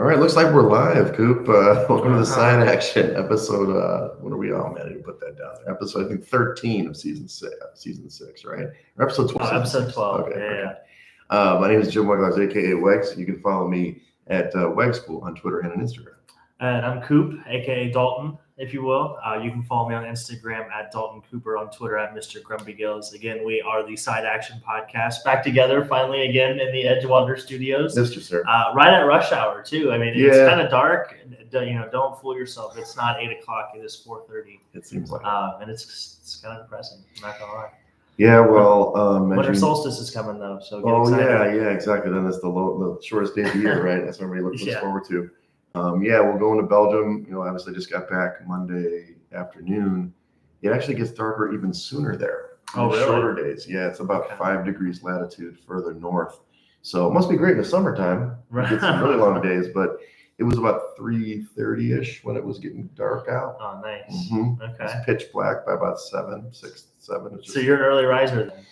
right, looks like we're live, Coop. Welcome to the Sign Action episode. What are we on, man? I didn't put that down there. Episode, I think, 13 of season six, right? Or episode 12. Oh, episode 12. Okay. Yeah. My name is Jim Wegs, aka Wegs. You can follow me at Wegspool on Twitter and on Instagram. And I'm Coop, aka Dalton, if you will. You can follow me on Instagram at Dalton Cooper, on Twitter at Mr. Grumpy Gills. Again, we are the Side Action Podcast, back together finally again in the Edgewater Studios. Mr. Sir. Right at rush hour too. I mean, it's kind of dark. Don't fool yourself. It's not 8 o'clock. It is 4:30. It seems like. And it's kind of depressing. I'm not gonna lie. Yeah, well, winter solstice is coming though, so get excited. yeah, exactly. Then it's the shortest day of the year, right? That's what everybody looks forward to. We're going to Belgium. Obviously just got back Monday afternoon. It actually gets darker even sooner there. Oh, really? Shorter days. Yeah, it's about 5 degrees latitude further north. So it must be great in the summertime. Right. You get some really long days, but it was about 3:30ish when it was getting dark out. Oh, nice. Mm-hmm. Okay. It's pitch black by about 6, 7. So you're an early riser then?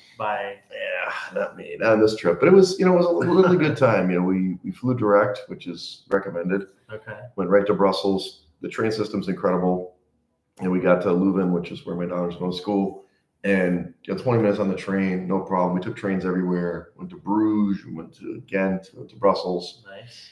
Not me, not on this trip, but it was a really good time. We flew direct, which is recommended. Okay. Went right to Brussels. The train system's incredible, and we got to Leuven, which is where my daughter's going to school. And 20 minutes on the train, no problem. We took trains everywhere. Went to Bruges, we went to Ghent, went to Brussels. Nice.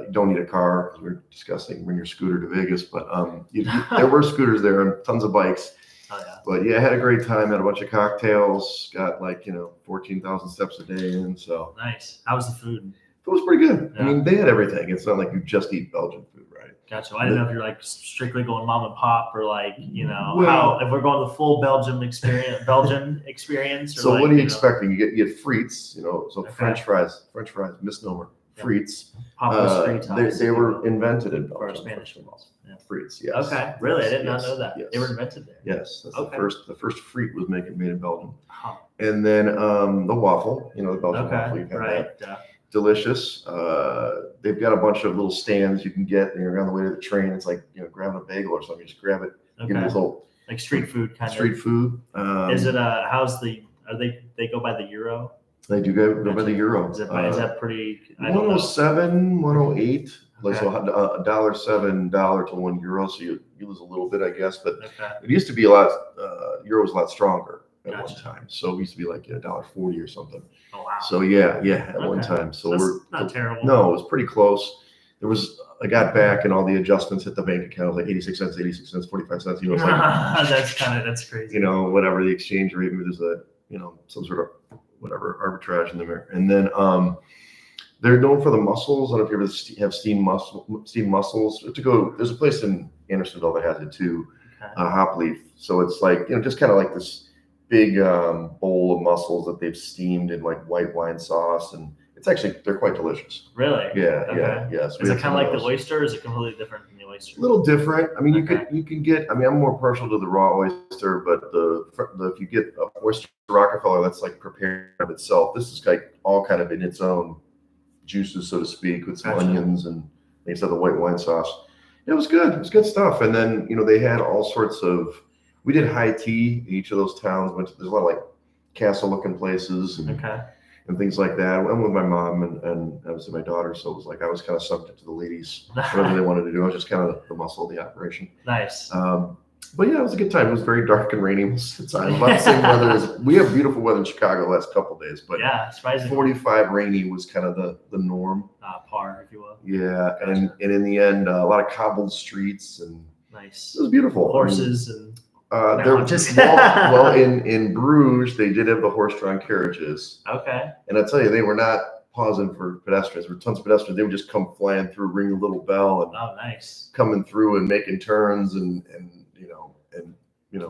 You don't need a car, because we're discussing bring your scooter to Vegas, but there were scooters there and tons of bikes. Oh, yeah. But yeah, I had a great time. Had a bunch of cocktails. Got 14,000 steps a day in. So nice. How was the food? It was pretty good. Yeah. I mean, they had everything. It's not like you just eat Belgian food, right? Gotcha. I didn't know if you're strictly going mom and pop, or Well, if we're going the full Belgian experience. Or so what are you expecting? You get frites, so Okay. French fries, misnomer, Yeah. frites. Popcorn frites. They were invented in for Belgium. Spanish first of all. ones. Yeah. Frites, yes. Okay, really? I did not Yes, know that. yes. They were invented there. Yes, that's Okay. the first frite was made in Belgium. Huh. And then the waffle, the Belgian waffle. You've had right. that. Delicious. They've got a bunch of little stands you can get, and you're on the way to the train. It's like grabbing a bagel or something. You just grab it. You get Okay. this little Like street food kind street of. food. Is it they go by the euro? They do go by the euro. Is that pretty? I don't know. 107, 108. Like Okay. so, $1.07 to €1. So you lose a little bit, I guess. But Okay. it used to be a lot. Euro was a lot stronger at one Gotcha. time. So it used to be like $1.40 or something. Oh wow. So yeah, at one Okay. time. So That's we're not terrible. No, it was pretty close. I got back and all the adjustments hit the bank account. It was like 86 cents, 45 cents. It's like, that's crazy. whatever the exchange rate, maybe there's some sort of whatever arbitrage in there. And then they're known for the mussels. I don't know if you ever have steamed mussels. There's a place in Andersonville that has it too, Okay. Hop Leaf. So it's like, just kind of like this big bowl of mussels that they've steamed in like white wine sauce, and they're quite delicious. Really? Yeah, Okay. yeah. So Is it kind of like the oyster, or is it completely different from the oyster? A little different. I mean, Okay. you can get. I mean, I'm more partial to the raw oyster, but if you get oyster Rockefeller, that's like prepared of itself. This is like all kind of in its own juices, so to speak, with some Gotcha. onions and they said the white wine sauce. It was good. It was good stuff. And then they had all sorts of. We did high tea in each of those towns. There's a lot of like castle-looking places and things like that. I went with my mom and obviously my daughter, so it was like I was kind of subject to the ladies, whatever they wanted to do. I was just kind of the muscle of the operation. Nice. But yeah, it was a good time. It was very dark and rainy most of the time. About the same weather as we have beautiful weather in Chicago the last couple of days, but yeah, surprising. 45 rainy was kind of the norm. Par, if you will. Yeah, Gotcha. and in the end, a lot of cobbled streets, and Nice. it was beautiful. Horses and. Well, in Bruges, they did have the horse-drawn carriages. Okay. And I tell you, they were not pausing for pedestrians. There were tons of pedestrians. They would just come flying through, ring a little bell, and Oh, nice. coming through and making turns and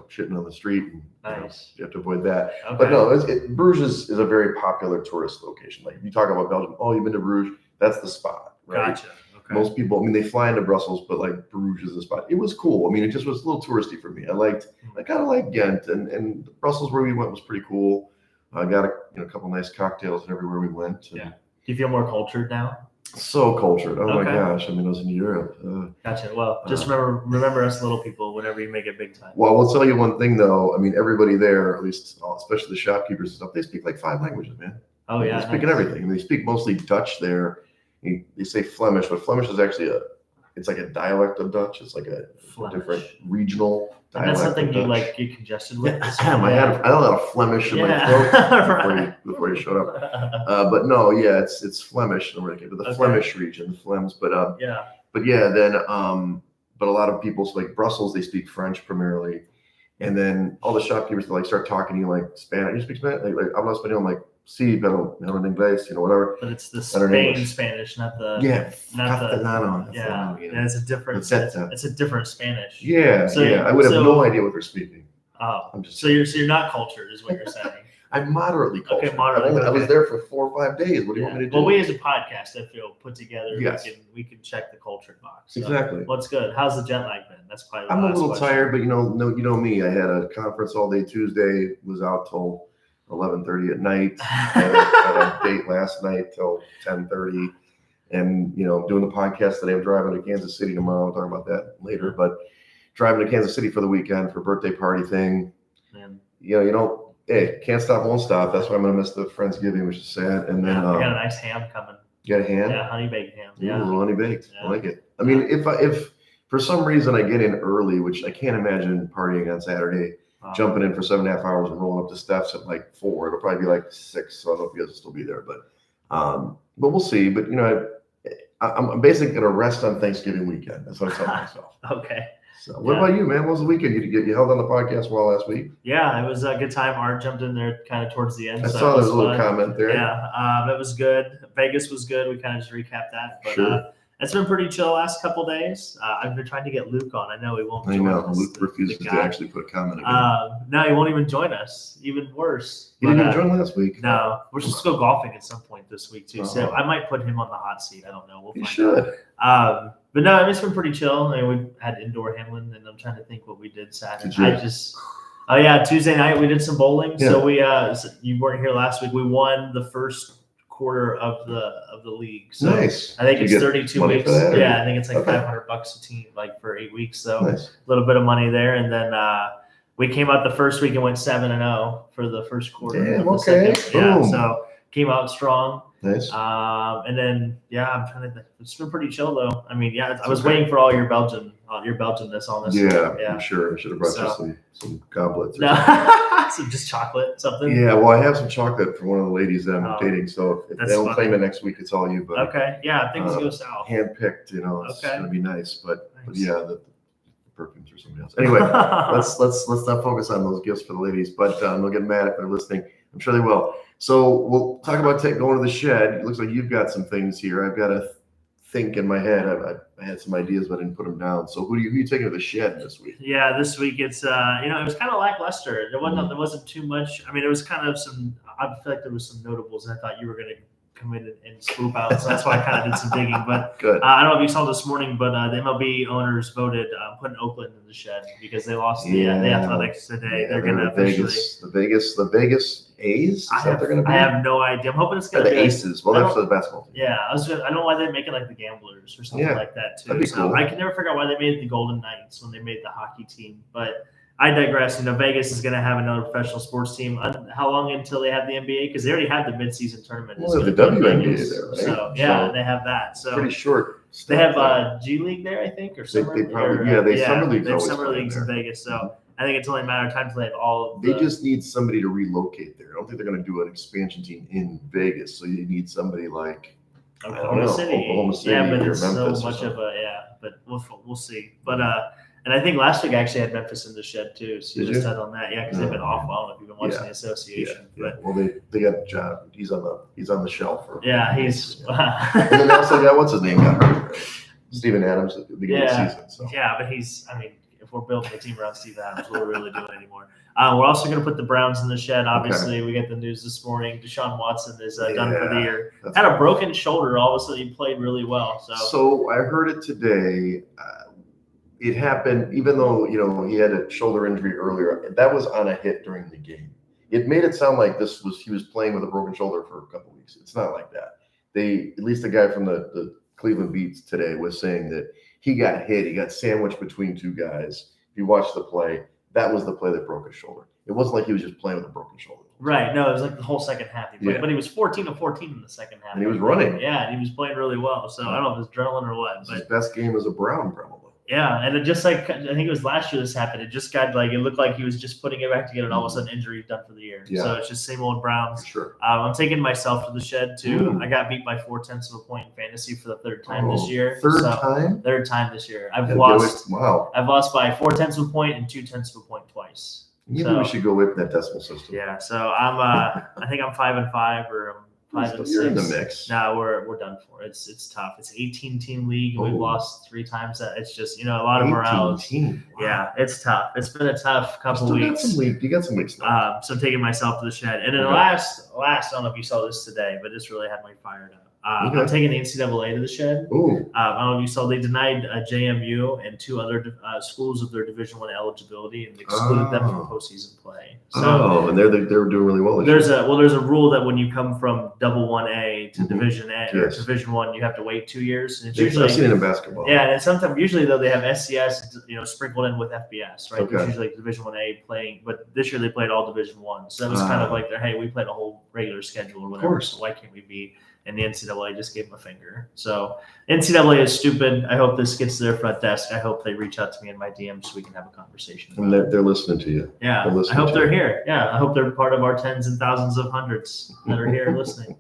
shitting on the street. And, Nice. you have to avoid that. Okay. But no, Bruges is a very popular tourist location. Like if you talk about Belgium, oh, you've been to Bruges, that's the spot, right? Gotcha. Okay. Most people, I mean, they fly into Brussels, but like Bruges is the spot. It was cool. I mean, it just was a little touristy for me. I kind of like Ghent, and Brussels where we went was pretty cool. I got a couple nice cocktails everywhere we went. Yeah. Do you feel more cultured now? So cultured. Oh my Okay. gosh. I mean, I was in Europe. Gotcha. Well, just remember us little people whenever you make it big time. Well, we'll tell you one thing though. I mean, everybody there, at least, especially the shopkeepers and stuff, they speak like 5 languages, man. Oh yeah. They speak nice. everything. They speak mostly Dutch there. They say Flemish, but Flemish is actually it's like a dialect of Dutch. It's like a different regional dialect. And that's something of you Dutch. like get congested with. Yeah, I had a lot of Flemish in my throat before you showed up. But no, yeah, it's Flemish. I'm gonna get to the Flemish region, the Flems. But then but a lot of people, so like Brussels, they speak French primarily, and then all the shopkeepers they like start talking to you like Spanish. You speak Spanish? Like I'm not Spanish. I'm like, sí, pero no en inglés, whatever. But it's the Spain Spanish, not the Castellano. Yeah, it's a different. It's a different Spanish. Yeah, I would have no idea what they're speaking. Oh, so you're not cultured, is what you're saying. I'm moderately cultured. Okay, moderately. I was there for 4 or 5 days. What do you want me to do? Well, we as a podcast, I feel, put together, we can check the cultured box. So exactly. What's good? How's the jet lag been? That's probably the I'm a little question. tired, but you know me. I had a conference all day Tuesday. Was out till 11:30 at night. Had a date last night till 10:30, and doing the podcast today. I'm driving to Kansas City tomorrow. I'll talk about that later. But driving to Kansas City for the weekend for a birthday party thing. Man. Hey, can't stop, won't stop. That's why I'm gonna miss the Friendsgiving, which is sad. And then I got a nice ham coming. You got a ham? Yeah, honey baked ham. Yeah, a little honey baked. Yeah. I like it. I mean, if for some reason I get in early, which I can't imagine partying on Saturday, jumping in for 7.5 hours and rolling up to Steph's at like 4. It'll probably be like 6. So I don't know if you guys will still be there, but we'll see. But I'm basically gonna rest on Thanksgiving weekend. That's what I tell myself. Okay. So what about you, man? What was the weekend? You held on the podcast well last week? Yeah, it was a good time. Art jumped in there kind of towards the end. I saw there was a little comment there. Yeah, it was good. Vegas was good. We kind of just recapped that. But it's been pretty chill last couple days. I've been trying to get Luke on. I know he won't join us. Luke refuses to actually put a comment again. No, he won't even join us. Even worse. He didn't even join last week? No. We're supposed to go golfing at some point this week, too. So I might put him on the hot seat. I don't know. We'll find out. But no, it's been pretty chill. I mean, we had indoor Hamlin, and I'm trying to think what we did Saturday. Tuesday night we did some bowling. Yeah. So you weren't here last week. We won the first quarter of the league. So nice. I think it's 32 weeks. I think it's like $500 a team, like for 8 weeks. So a little bit of money there, and then we came out the first week and went 7-0 for the first quarter. Damn, okay. Yeah, so came out strong. Nice. And then I'm trying to think. It's been pretty chill though. I mean, I was waiting for all your Belgianness on this. Yeah, I'm sure. I should have brought you some goblets. Some just chocolate, something. Yeah, well, I have some chocolate for one of the ladies that I'm dating. So if they don't claim it next week, it's all you. But okay, things go south. Handpicked, it's gonna be nice. But yeah, the perfumes for somebody else. Anyway, let's not focus on those gifts for the ladies. But they'll get mad if they're listening. I'm sure they will. So we'll talk about going to the shed. It looks like you've got some things here. I've got to think in my head. I had some ideas, but I didn't put them down. So who are you taking to the shed this week? Yeah, this week it's it was kind of lackluster. There wasn't too much. I mean, it was kind of some. I feel like there was some notables. And I thought you were going to come in and swoop out, so that's why I kind of did some digging. But good. I don't know if you saw this morning, but the MLB owners voted putting Oakland in the shed because they lost the Athletics today. They're going to officially the Vegas A's. They're going to be? I have no idea. I'm hoping it's going to be the Aces. Well, that's for the basketball team. Yeah, I don't know why they make it like the Gamblers or something like that too. That'd be cool. I can never figure out why they made it the Golden Knights when they made the hockey team, but. I digress. Vegas is going to have another professional sports team. How long until they have the NBA? Because they already have the midseason tournament. Well, the WNBA there, right? So they have that. So pretty short. They have G League there, I think, or summer. They probably summer leagues. They have summer leagues in Vegas. So I think it's only a matter of time until they have all. They just need somebody to relocate there. I don't think they're going to do an expansion team in Vegas. So you need somebody like Oklahoma City. Yeah, but it's so much of But we'll see. But and I think last week I actually had Memphis in the shed too. So you just had on that, because they've been off. I don't know if you've been watching the association. Yeah. Well, they got John. He's on the shelf. He's. And then they also got what's his name? Got hurt. Steven Adams at the beginning of the season. So. Yeah, but he's. I mean, if we're building a team around Steve Adams, what we're really doing anymore. We're also going to put the Browns in the shed. Obviously, we get the news this morning. Deshaun Watson is done for the year. Had a broken shoulder. All of a sudden, he played really well. So I heard it today. It happened, even though, he had a shoulder injury earlier, that was on a hit during the game. It made it sound like he was playing with a broken shoulder for a couple of weeks. It's not like that. At least the guy from the Cleveland Beats today was saying that he got hit. He got sandwiched between two guys. If you watch the play, that was the play that broke his shoulder. It wasn't like he was just playing with a broken shoulder the Right. No, it was like the whole second half. He played, Yeah. but he was 14 of 14 in the second half. And he was running. Yeah, and he was playing really well. So I don't know if it's adrenaline or what. His best game as a Brown, probably. Yeah, and it just like I think it was last year this happened. It just got like it looked like he was just putting it back together, and all of a sudden injury done for the year. Yeah. So it's just same old Browns. For sure. I'm taking myself to the shed too. I got beat by 0.4 of a point in fantasy for the third time this year. Third time this year. I've lost. Wow. I've lost by 0.4 of a point and 0.2 of a point twice. Maybe we should go whip that decimal system. Yeah. So I think I'm 5-5 or I'm 5-6. You're in the mix. No, we're done for. It's tough. It's 18-team league, and we've lost 3 times. That it's just a lot of morale. Wow. Yeah, it's tough. It's been a tough couple weeks. You got some weeks now. So I'm taking myself to the shed, and then last, I don't know if you saw this today, but this really had me fired up. I'm taking the NCAA to the shed. Ooh. I don't know if you saw, they denied JMU and 2 other schools of their Division I eligibility and excluded them from postseason play. So and they're doing really well. There's a rule that when you come from Double 1A to Division A or Division I, you have to wait 2 years. And it's usually I've seen it in basketball. Yeah, and sometimes usually though they have SCS sprinkled in with FBS, right? Okay. It's usually like Division 1A playing, but this year they played all Division I. So that was kind of like hey, we played a whole regular schedule or whatever. So why can't we be? And the NCAA just gave them a finger. So NCAA is stupid. I hope this gets to their front desk. I hope they reach out to me in my DM so we can have a conversation. And they're listening to you. Yeah, I hope they're here. Yeah, I hope they're part of our tens and thousands of hundreds that are here listening.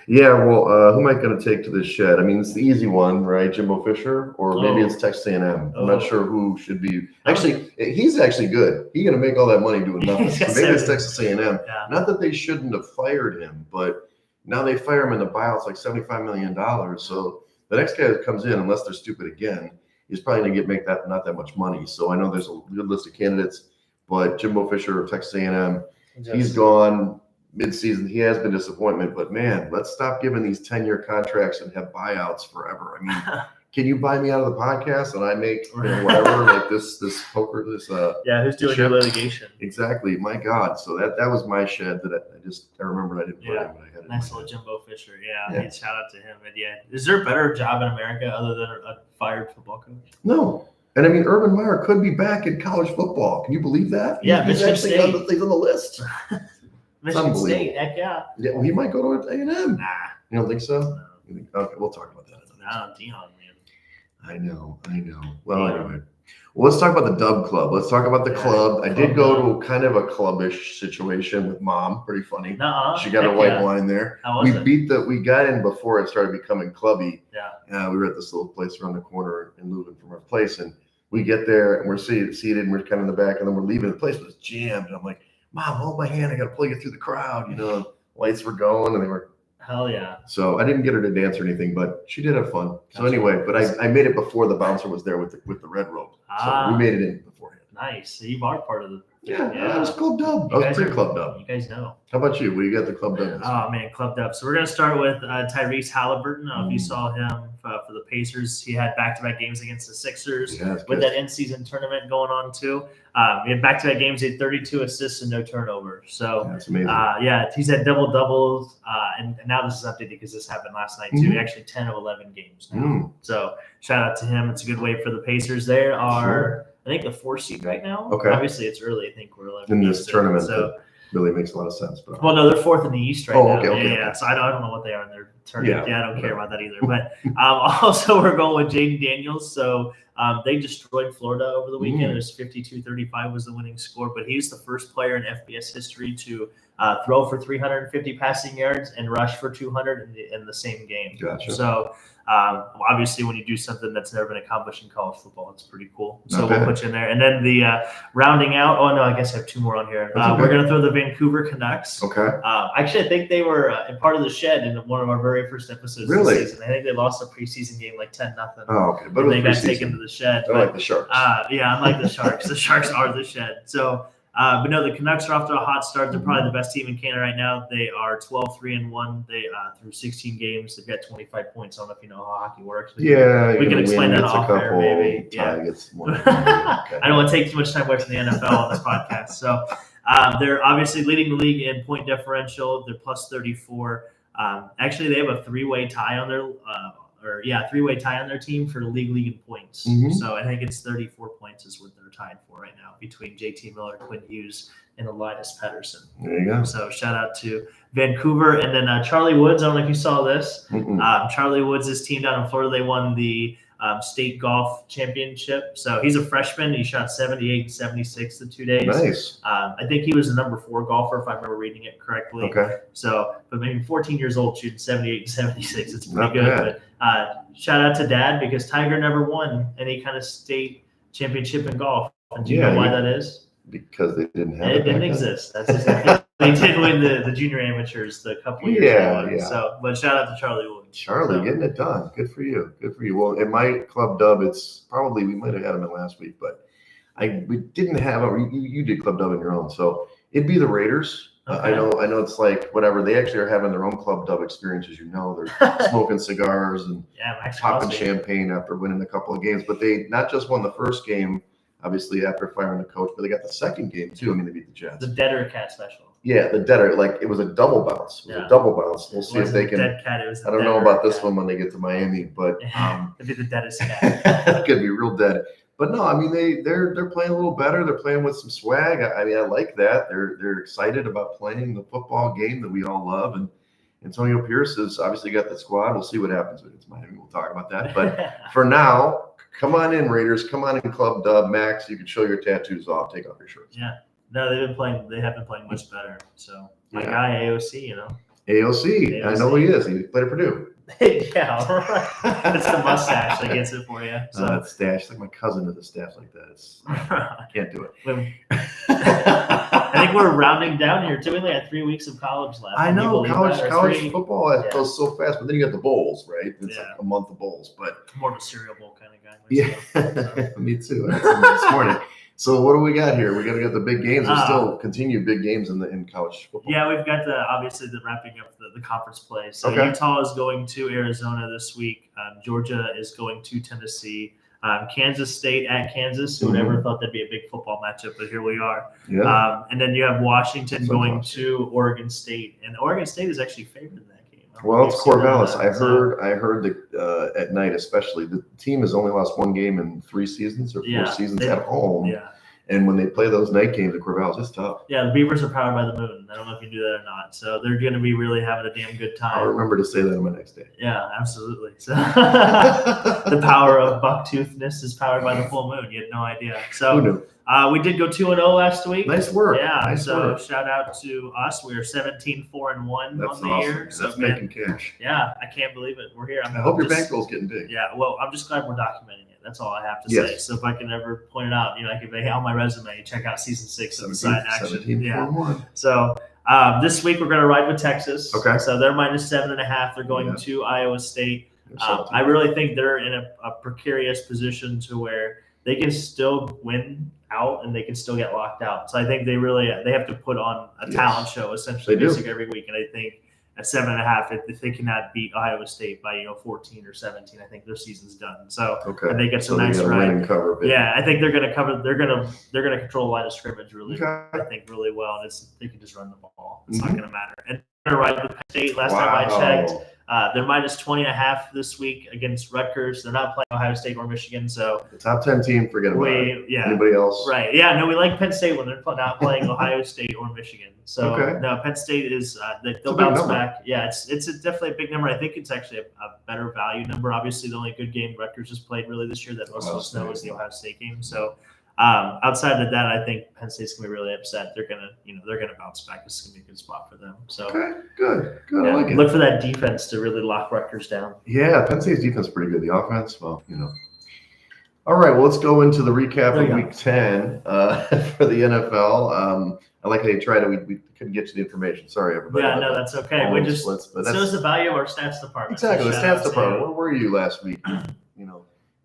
Yeah, well, who am I going to take to this shed? I mean, it's the easy one, right? Jimbo Fisher, or maybe it's Texas A&M. I'm not sure who should be. Actually, he's actually good. He's going to make all that money doing nothing. So maybe it's Texas A&M. Yeah. Not that they shouldn't have fired him, but now they fire him and the buyout's like $75 million. So the next guy that comes in, unless they're stupid again, he's probably going to make not that much money. So I know there's a good list of candidates, but Jimbo Fisher of Texas A&M, he's gone mid-season. He has been disappointment, but man, let's stop giving these 10-year contracts and have buyouts forever. I mean, can you buy me out of the podcast and I make whatever like this poker who's doing your litigation? Exactly. My God. So that was my shed that I remember I didn't put in, but I had it. Nice little Jimbo Fisher. Yeah. Shout out to him. And is there a better job in America other than a fired football coach? No. And I mean, Urban Meyer could be back in college football. Can you believe that? Yeah, he's actually he's on the list. Michigan State, heck yeah. Yeah, well, he might go to A&M. Nah. You don't think so? No. Okay, we'll talk about that. Dion, man. I know. Well, anyway. Well, let's talk about the Dub Club. Let's talk about the club. I did go to kind of a clubbish situation with Mom. Pretty funny. She got a white wine there. How was it? We got in before it started becoming clubby. Yeah. We were at this little place around the corner in Leuven from our place, and we get there and we're seated and we're kind of in the back, and then we're leaving. The place was jammed. And I'm like, Mom, hold my hand. I got to pull you through the crowd. Lights were going and they were. Hell yeah. So I didn't get her to dance or anything, but she did have fun. So anyway, but I made it before the bouncer was there with the red rope. So we made it in beforehand. Nice. So you are part of the. Yeah. It was Club Dub. I was pre-Club Dub. You guys know. How about you? What you got the Club Dub? Oh man, Club Dub. So we're gonna start with Tyrese Halliburton. I don't know if you saw him for the Pacers. He had back-to-back games against the Sixers with that in-season tournament going on too. He had back-to-back games. He had 32 assists and no turnovers. So that's amazing. He's had double doubles. And now this is updated because this happened last night too. Actually, 10 of 11 games now. So shout out to him. It's a good way for the Pacers. They are. I think the 4 seed right now. Okay. Obviously, it's early. I think we're 11 in this tournament. So really makes a lot of sense. But well, no, they're 4th in the East right now. Okay. Yeah. So I don't know what they are in their tournament. Yeah, I don't care about that either. But also we're going with Jaden Daniels. So they destroyed Florida over the weekend. It was 52-35 was the winning score. But he's the first player in FBS history to throw for 350 passing yards and rush for 200 in the same game. Gotcha. So obviously, when you do something that's never been accomplished in college football, it's pretty cool. So we'll put you in there. And then the rounding out. Oh no, I guess I have 2 more on here. We're gonna throw the Vancouver Canucks. Okay. Actually, I think they were part of the shed in one of our very first episodes really? this season. I think they lost a preseason game like 10-0. Oh, okay. But they got taken to the shed. I like the Sharks. Unlike the Sharks. The Sharks are the shed. So. But no, the Canucks are off to a hot start. They're probably the best team in Canada right now. They are 12-3-1. They through 16 games. They've got 25 points. I don't know if you know how hockey works. We can explain that off air, maybe. Yeah. I don't want to take too much time away from the NFL on this podcast. So they're obviously leading the league in point differential. They're plus 34. Actually, they have a 3-way tie on their three-way tie on their team for league in points. Mhm. So I think it's 34 points is what they're tied for right now between JT Miller, Quinn Hughes, and Elias Pettersson. There you go. So shout out to Vancouver. And then Charlie Woods, I don't know if you saw this. Charlie Woods' team down in Florida, they won the state golf championship. So he's a freshman. He shot 78 and 76 the 2 days. Nice. I think he was the number 4 golfer, if I remember reading it correctly. Okay. So, but maybe 14 years old shooting 78 and 76. It's pretty Not good. bad. But shout out to Dad because Tiger never won any kind of state championship in golf. And do you know why that is? Because they didn't have it. It didn't exist. That's exactly. They did win the junior amateurs the couple of years ago. Yeah. So, but shout out to Charlie Woods. Charlie, getting it done. Good for you. Good for you. Well, in my club dub, it's probably, we might have had him in last week, but we didn't have you did club dub in your own, so it'd be the Raiders. Okay. I know it's like whatever. They actually are having their own club dub experience, as you know. They're smoking cigars and popping champagne after winning a couple of games. But they not just won the first game, obviously after firing the coach, but they got the second game too. I mean, they beat the Jets. The Deader Cat special. Yeah, the Deader, like it was a double bounce. It was a double bounce. We'll see if they can. Dead cat, it was I don't know about this one when they get to Miami, but it'd be the deadest cat. it could be real dead. But no, I mean they're playing a little better. They're playing with some swag. I mean, I like that. They're excited about playing the football game that we all love. And Antonio Pierce has obviously got the squad. We'll see what happens against Miami. We'll talk about that. But for now, come on in, Raiders. Come on in, Club Dub. Max, you can show your tattoos off. Take off your shirts. Yeah. No, they have been playing much better. So my guy AOC, AOC. I know who he is. He played at Purdue. Yeah, right. It's the mustache that gets it for you. So that stash, like my cousin has a stash like that. I can't do it. I think we're rounding down here too. We only had 3 weeks of college left. I know college football goes so fast, but then you got the bowls, right? It's like a month of bowls, but more of a cereal bowl kind of guy. Yeah, me too. I had some this morning. So what do we got here? We got to get the big games. There's still continued big games in college football. Yeah, we've got obviously the wrapping up the conference play. So Utah is going to Arizona this week. Georgia is going to Tennessee. Kansas State at Kansas. Who never thought that'd be a big football matchup, but here we are. Yeah. And then you have Washington going to Oregon State, and Oregon State is actually favored in that game. Well, it's Corvallis. I heard that at night, especially the team has only lost one game in 3 seasons or 4 seasons at home. Yeah. And when they play those night games at Corvallis, it's tough. Yeah, the Beavers are powered by the moon. I don't know if you knew that or not. So they're going to be really having a damn good time. I'll remember to say that on my next day. Yeah, absolutely. So the power of bucktoothness is powered by the full moon. You had no idea. So who knew? We did go 2-0 last week. Nice work. Yeah, nice work. Shout out to us. We are 17-4-1 That's on the awesome. year. So that's making cash. Yeah, I can't believe it. We're here. I hope your bankroll's getting big. Yeah, well, I'm just glad we're documenting it. That's all I have to say. So if I can ever point it out, I can on my resume, check out season 6 of the Side Action. Yeah. So this week we're going to ride with Texas. Okay. So they're -7.5. They're going to Iowa State. I really think they're in a precarious position to where they can still win out and they can still get locked out. So I think they have to put on a talent show essentially every week. And I think at 7.5, if they cannot beat Iowa State by 14 or 17, I think their season's done. So and they get some nice ride. Yeah, I think they're going to cover. They're going to control the line of scrimmage really. I think really well, and they can just run the ball. It's not going to matter. And they're going to ride with Penn State. Last time I checked, they're -20.5 this week against Rutgers. They're not playing Ohio State or Michigan, so the top 10 team. Forget about it. Yeah. Anybody else? Right. Yeah. No, we like Penn State when they're not playing Ohio State or Michigan. So no, Penn State is they'll bounce back. Yeah, it's definitely a big number. I think it's actually a better value number. Obviously, the only good game Rutgers has played really this year that most of us know is the Ohio State game. So outside of that, I think Penn State's gonna be really upset. They're gonna bounce back. It's gonna be a good spot for them. So good. Yeah, I like it. Look for that defense to really lock Rutgers down. Yeah, Penn State's defense is pretty good. The offense, well, All right, well, let's go into the recap of Week 10 for the NFL. I like how you tried it. We couldn't get you the information. Sorry, everybody. Yeah, no, that's okay. We just shows the value of our stats department. Exactly, the stats department. Where were you last week?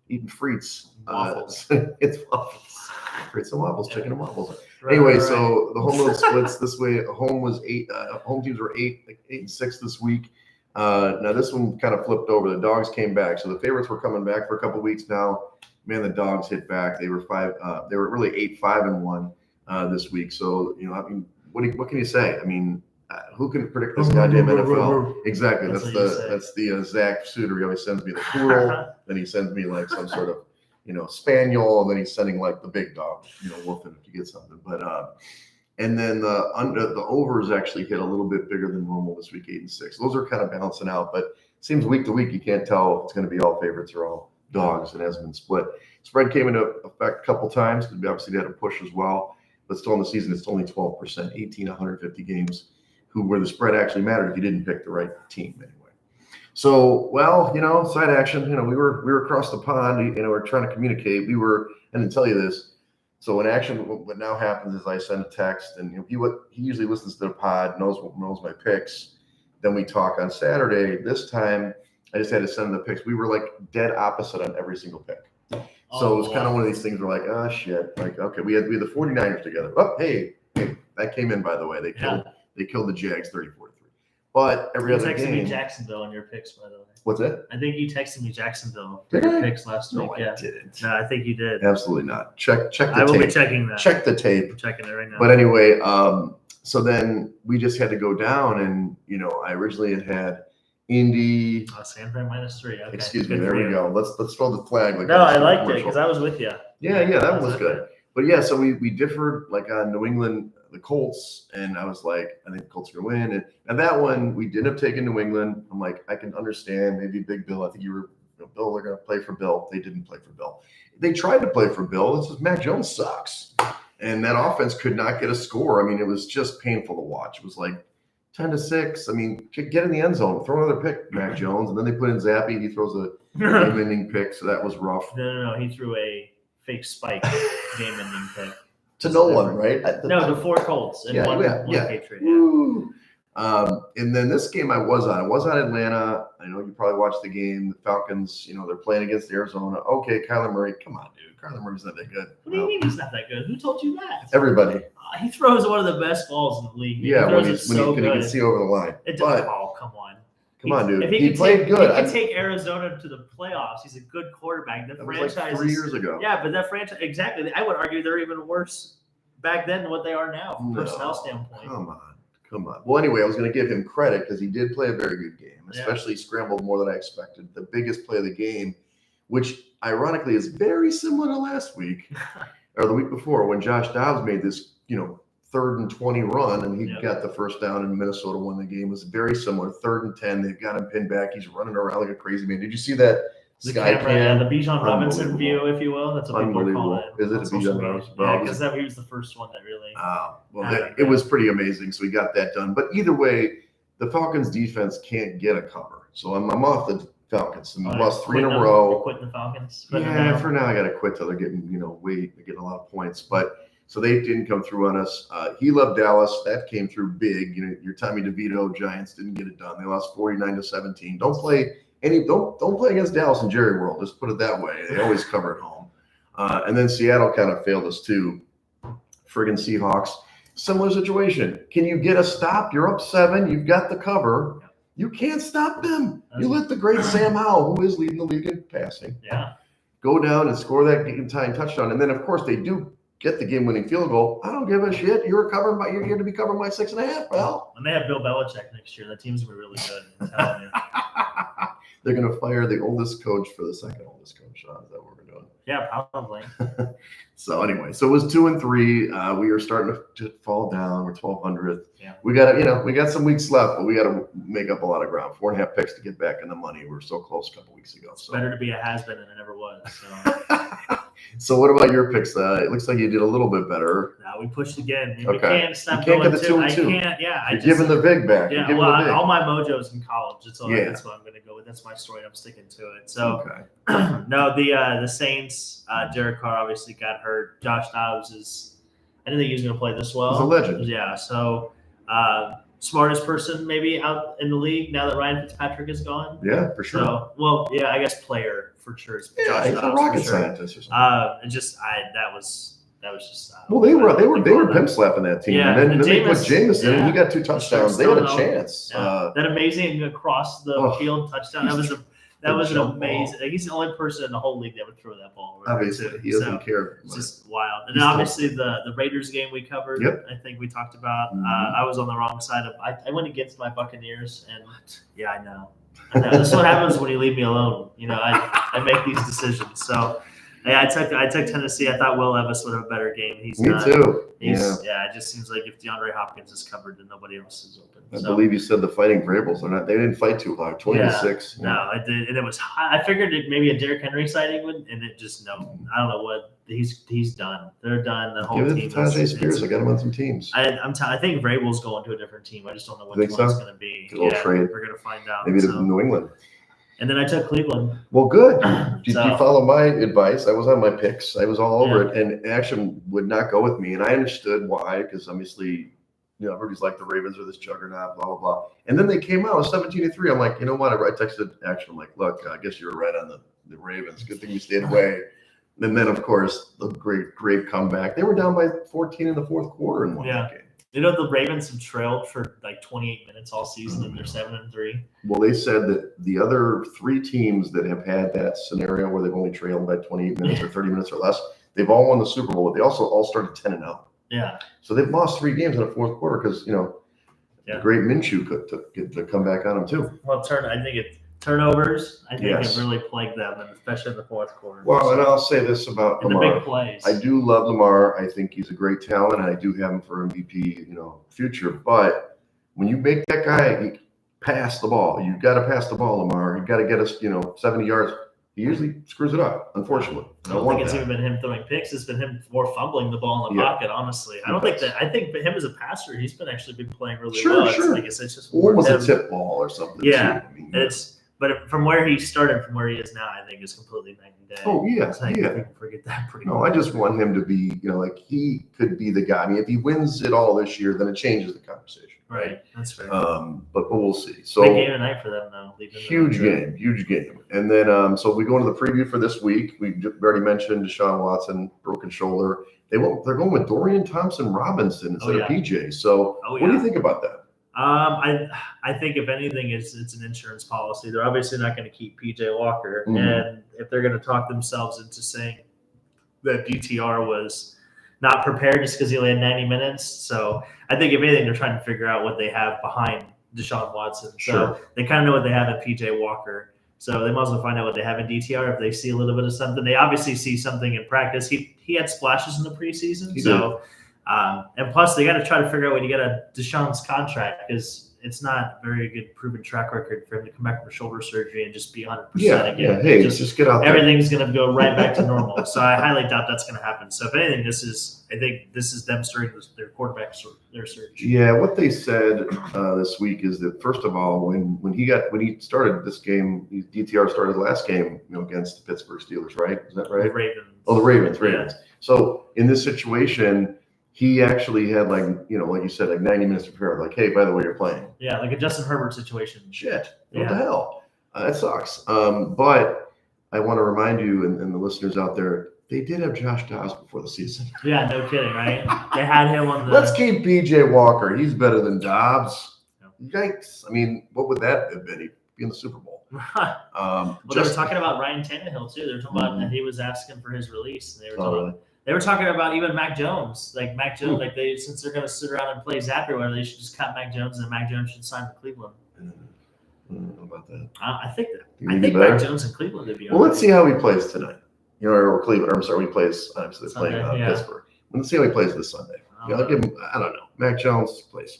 Eating frites. Waffles. It's waffles. Frites and waffles, chicken and waffles. Anyway, so the home road splits this way. Home was 8. Home teams were 8-6 this week. Now this one kind of flipped over. The dogs came back, so the favorites were coming back for a couple weeks now. Man, the dogs hit back. They were 5. They were really 8-5-1 this week. So I mean, what can you say? I mean, who can predict this goddamn NFL? Exactly. That's the Zach Suter. He always sends me the poodle, then he sends me like some sort of spaniel, and then he's sending like the big dog, woofing if you get something. But and then the overs actually hit a little bit bigger than normal this week, 8 and 6. Those are kind of balancing out, but it seems week to week you can't tell if it's going to be all favorites or all dogs. It hasn't been split. Spread came into effect a couple times because we obviously had a push as well, but still in the season it's only 12%, 18 150 games where the spread actually mattered if you didn't pick the right team anyway. So, side action, we were across the pond, we're trying to communicate. I didn't tell you this. So in action, what now happens is I send a text, and he usually listens to the pod, knows my picks. Then we talk on Saturday. This time, I just had to send him the picks. We were like dead opposite on every single pick. So it was kind of one of these things where like, oh shit, like okay, we had the 49ers together. Oh, hey, that came in by the way. They killed the Jags 34-3. But every other game. You texted me Jacksonville on your picks, by the way. What's that? I think you texted me Jacksonville for your picks last week. No, I didn't. No, I think you did. Absolutely not. Check the tape. I will be checking that. Check the tape. I'm checking it right now. But anyway, so then we just had to go down, and I originally had Indy. San Fran -3. Okay. Excuse me. There we go. Let's throw the flag. No, I liked it because I was with you. Yeah, that one was good. But yeah, so we differed like on New England, the Colts, and I was like, I think the Colts are going to win. And that one, we did have taken New England. I'm like, I can understand maybe Big Bill. I think you were, Bill, they're going to play for Bill. They didn't play for Bill. They tried to play for Bill. This is Mac Jones sucks. And that offense could not get a score. I mean, it was just painful to watch. It was like 10-6. I mean, get in the end zone, throw another pick, Mac Jones. And then they put in Zappy. He throws a game-ending pick, so that was rough. No. He threw a fake spike game-ending pick. To no one, right? No, the 4 Colts and one Patriot. Yeah. And then this game I was on Atlanta. I know you probably watched the game. The Falcons, they're playing against Arizona. Okay, Kyler Murray, come on, dude. Kyler Murray's not that good. What do you mean he's not that good? Who told you that? Everybody. He throws one of the best balls in the league. Yeah, when you can see over the line. Come on. Come on, dude. If he played good. He can take Arizona to the playoffs. He's a good quarterback. That was like 3 years ago. Yeah, but that franchise, exactly. I would argue they're even worse back then than what they are now from a personnel standpoint. Come on. Well, anyway, I was going to give him credit because he did play a very good game, especially scrambled more than I expected. The biggest play of the game, which ironically is very similar to last week or the week before when Josh Dobbs made this, 3rd and 20 run and he got the first down and Minnesota won the game. It was very similar. 3rd and 10. They've got him pinned back. He's running around like a crazy man. Did you see that? The Bijan Robinson view, if you will. That's what people call it. Is it a Bijan Robinson? Yeah, because he was the first one that really. It was pretty amazing. So we got that done. But either way, the Falcons defense can't get a cover. So I'm off the Falcons. We lost 3 in a row. You're quitting the Falcons? Yeah, for now I got to quit till they're getting, they're getting a lot of points. But so they didn't come through on us. He loved Dallas. That came through big. Your Tommy DeVito Giants didn't get it done. They lost 49-17. Don't play against Dallas and Jerry World. Just put it that way. They always cover at home. And then Seattle kind of failed us too. Friggin' Seahawks. Similar situation. Can you get a stop? You're up 7. You've got the cover. You can't stop them. You let the great Sam Howell, who is leading the league in passing, go down and score that game-tying touchdown. And then, of course, they do get the game-winning field goal. I don't give a shit. You're here to be covered by 6.5, pal. And they have Bill Belichick next year. That team's gonna be really good. I'm telling you. They're going to fire the oldest coach for the second oldest coach. Is that what we're doing? Yeah, probably. So anyway, so it was 2 and 3. We are starting to fall down. We're 1,200th. Yeah. We got some weeks left, but we got to make up a lot of ground. 4.5 picks to get back in the money. We were so close a couple weeks ago. So better to be a has-been than it ever was. So. So what about your picks? It looks like you did a little bit better. No, we pushed again. Okay. We can't stop you can't going get the 2 and 2. I can't. Yeah, You're giving the VIG back. Yeah, all my mojo's in college. That's what I'm going to go with. That's my story. I'm sticking to it. So, no, the Saints. Derek Carr obviously got hurt. Josh Dobbs I didn't think he was going to play this well. He's a legend. Yeah. So, smartest person maybe out in the league now that Ryan Fitzpatrick is gone. Yeah, for sure. So, I guess player for sure. Yeah, he's a rocket scientist or something. That was just. Well, they were pimp slapping that team, yeah, and then they put Jameson, and he got 2 touchdowns. They had a chance. That amazing across the field touchdown. That was That was an jump amazing. ball. He's the only person in the whole league that would throw that ball. Obviously, he doesn't care. It's just wild. And He's then obviously the Raiders game we covered. Yep. I think we talked about. Mhm. I was on the wrong side of. I went against my Buccaneers, and yeah, I know. That's what happens when you leave me alone. I make these decisions. So. Yeah, I took Tennessee. I thought Will Levis would have a better game. He's Me not. too. It just seems like if DeAndre Hopkins is covered, then nobody else is open. I believe you said the Fighting Vrabels are not. They didn't fight too hard. 26. No, I did, and it was high. I figured maybe a Derrick Henry sighting would, and it just no. I don't know what he's done. They're done. The whole Give team. it to Tajay Spears. I got him on some teams. I think Vrabel's going to a different team. I just don't know what Think one it's so? going to be. Good old trade. We're going to find out. Maybe to New England. And then I took Cleveland. Well, good. Did you follow my advice? I was on my picks. I was all over it, and action would not go with me. And I understood why, because obviously, everybody's like the Ravens are this juggernaut, blah, blah, blah. And then they came out with 17-3. I'm like, you know what? I texted action. I'm like, look, I guess you were right on the Ravens. Good thing you stayed away. And then, of course, the great comeback. They were down by 14 in the fourth quarter and won that game. The Ravens have trailed for like 28 minutes all season, and they're 7-3. Well, they said that the other three teams that have had that scenario where they've only trailed by 28 minutes or 30 minutes or less, they've all won the Super Bowl. But they also all started 10-0. Yeah. So they've lost 3 games in the fourth quarter because the great Minshew could to come back on them too. Well, turnovers, I think have really plagued them, and especially in the fourth quarter. Well, and I'll say this about Lamar. The big plays. I do love Lamar. I think he's a great talent, and I do have him for MVP, future. But when you make that guy pass the ball, you've got to pass the ball, Lamar. You've got to get us, 70 yards. He usually screws it up, unfortunately. I don't think it's even been him throwing picks. It's been him more fumbling the ball in the pocket, honestly. I think him as a passer, he's been playing really well. Sure. It's just or was a tip ball or something. Yeah. But from where he started, from where he is now, I think is completely night and day. Oh, yeah. I think we can forget that pretty much. No, I just want him to be, he could be the guy. I mean, if he wins it all this year, then it changes the conversation. Right. That's fair. But we'll see. So big game tonight for them, though. Huge game. And then, so we go into the preview for this week. We already mentioned Deshaun Watson, broken shoulder. They're going with Dorian Thompson-Robinson instead of PJ. So what do you think about that? I think if anything, it's an insurance policy. They're obviously not going to keep PJ Walker, and if they're going to talk themselves into saying that DTR was not prepared just because he only had 90 minutes, so I think if anything, they're trying to figure out what they have behind Deshaun Watson. So they kind of know what they have in PJ Walker. So they might as well find out what they have in DTR if they see a little bit of something. They obviously see something in practice. He had splashes in the preseason, and plus, they got to try to figure out a way to get a Deshaun's contract because it's not a very good proven track record for him to come back from shoulder surgery and just be 100% again. Yeah, hey, just get out there. Everything's going to go right back to normal. So I highly doubt that's going to happen. So if anything, I think this is them starting their quarterback their search. Yeah, what they said this week is that first of all, when he started this game, DTR started last game, against the Pittsburgh Steelers, right? Is that right? The Ravens. Oh, the Ravens. Yeah. So in this situation, he actually had like you said, like 90 minutes to prepare. Like, hey, by the way, you're playing. Yeah, like a Justin Herbert situation. Shit, what the hell? That sucks. But I want to remind you and the listeners out there, they did have Josh Dobbs before the season. Yeah, no kidding, right? They had him on the. Let's keep PJ Walker. He's better than Dobbs. Yikes! I mean, what would that have been? He'd be in the Super Bowl. They were talking about Ryan Tannehill too. They were talking about that he was asking for his release. And they were talking about even Mac Jones. Like Mac Jones, since they're going to sit around and play Zap everywhere, they should just cut Mac Jones and Mac Jones should sign for Cleveland. I don't know about that. I think Mac Jones in Cleveland would be. Well, let's see how he plays tonight. Or Cleveland. I'm sorry, he plays. Obviously, they're playing Pittsburgh. Let's see how he plays this Sunday. I'll give him. I don't know. Mac Jones plays.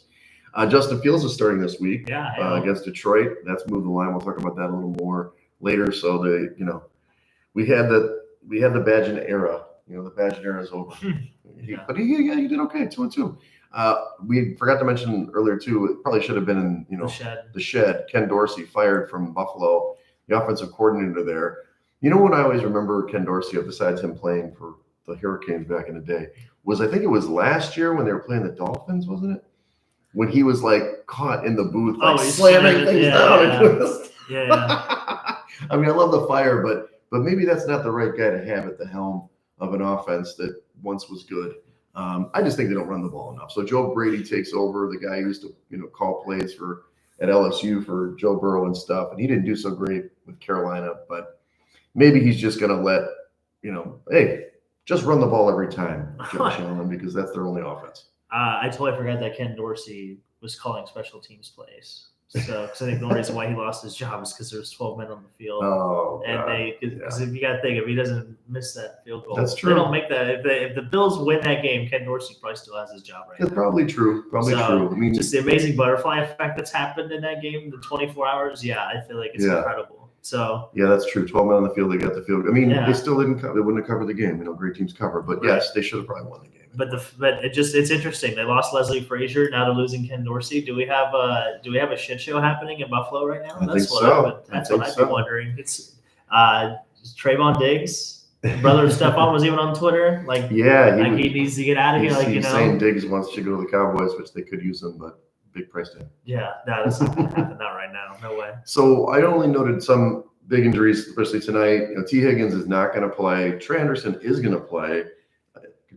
Justin Fields is starting this week against Detroit. That's moved the line. We'll talk about that a little more later. So we had the Badgett era. The Badgett era is over. But he did okay, 2-2. We forgot to mention earlier too. It probably should have been in the shed. Ken Dorsey fired from Buffalo, the offensive coordinator there. You know what I always remember Ken Dorsey of, besides him playing for the Hurricanes back in the day, was I think it was last year when they were playing the Dolphins, wasn't it? When he was like caught in the booth, slamming things down. Yeah. I mean, I love the fire, but maybe that's not the right guy to have at the helm of an offense that once was good. I just think they don't run the ball enough. So Joe Brady takes over, the guy who used to call plays for at LSU for Joe Burrow and stuff, and he didn't do so great with Carolina. But maybe he's just going to let, hey, just run the ball every time, Josh Allen, because that's their only offense. I totally forgot that Ken Dorsey was calling special teams plays. So, because I think the only reason why he lost his job is because there was 12 men on the field. Oh, and because if you got to think, if he doesn't miss that field goal, that's true. They don't make that. If the Bills win that game, Ken Dorsey probably still has his job right now. It's probably true. Probably true. I mean, just the amazing butterfly effect that's happened in that game, the 24 hours. Yeah, I feel like it's incredible. So yeah, that's true. 12 men on the field, they got the field. I mean, they still didn't cover. They wouldn't have covered the game. Great teams cover, but yes, they should have probably won the game. But it's interesting. They lost Leslie Frazier. Now they're losing Ken Dorsey. Do we have a shit show happening in Buffalo right now? That's what I'd be wondering. It's Trayvon Diggs, brother of Stephon, was even on Twitter. He needs to get out of here. He's saying Diggs wants to go to the Cowboys, which they could use him, but big price tag. Yeah, that's not going to happen. Not right now. No way. So I only noted some big injuries, especially tonight. T. Higgins is not going to play. Trey Anderson is going to play.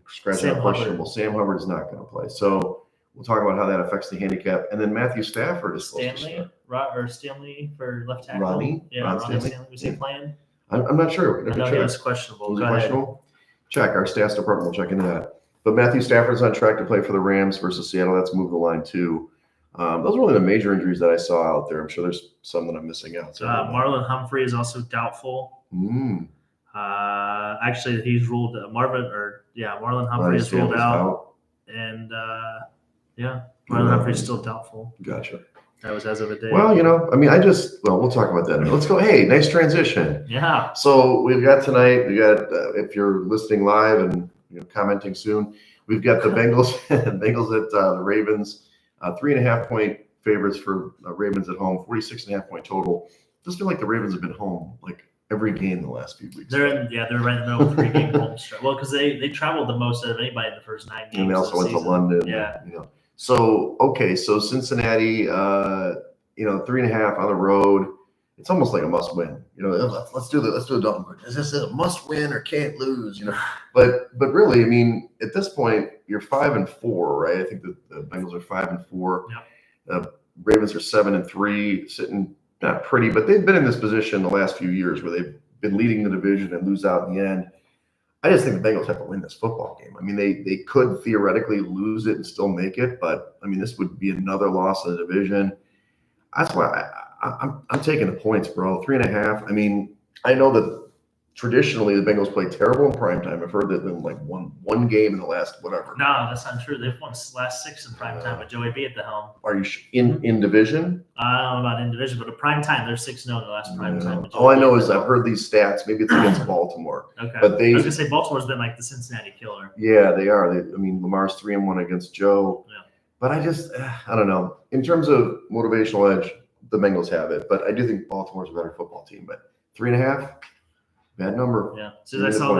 Scratching out questionable. Sam Hubbard is not going to play. So we'll talk about how that affects the handicap. And then Matthew Stafford is supposed to start. Stanley for left tackle. Ronnie Stanley. Was he playing? I'm not sure. I know he was questionable. Was he questionable? Check. Our stats department will check into that. But Matthew Stafford's on track to play for the Rams versus Seattle. That's moved the line too. Those are really the major injuries that I saw out there. I'm sure there's some that I'm missing out. Marlon Humphrey is also doubtful. Actually, he's ruled Marlon Humphrey is ruled out. And Marlon Humphrey's still doubtful. Gotcha. That was as of a day. Well, we'll talk about that. Let's go. Hey, nice transition. Yeah. So we've got tonight, if you're listening live and commenting soon, we've got the Bengals at the Ravens, 3.5 point favorites for Ravens at home, 46.5 point total. Just feel like the Ravens have been home like every game the last few weeks. They're right in the middle of a 3-game home stretch. Well, because they traveled the most out of anybody in the first 9 games. And they also went to London. Yeah. So Cincinnati, 3.5 on the road. It's almost like a must win. Let's do the Dalton. Is this a must win or can't lose? But really, I mean, at this point, you're 5-4, right? I think the Bengals are 5-4. Yep. Ravens are 7-3, sitting not pretty, but they've been in this position the last few years where they've been leading the division and lose out in the end. I just think the Bengals have to win this football game. I mean, they could theoretically lose it and still make it, but I mean, this would be another loss in the division. That's why I'm taking the points, bro. 3.5. I mean, I know that traditionally the Bengals play terrible in primetime. I've heard that in like one game in the last whatever. No, that's not true. They've won the last 6 in primetime with Joey B at the helm. Are you in division? I don't know about in division, but in primetime they're 6-0 in the last primetime. All I know is I've heard these stats. Maybe it's against Baltimore. Okay. But I was gonna say Baltimore's been like the Cincinnati killer. Yeah, they are. Lamar's 3-1 against Joe. Yeah. But I don't know. In terms of motivational edge, the Bengals have it. But I do think Baltimore's a better football team. But 3.5. Bad number. Yeah. As soon as I saw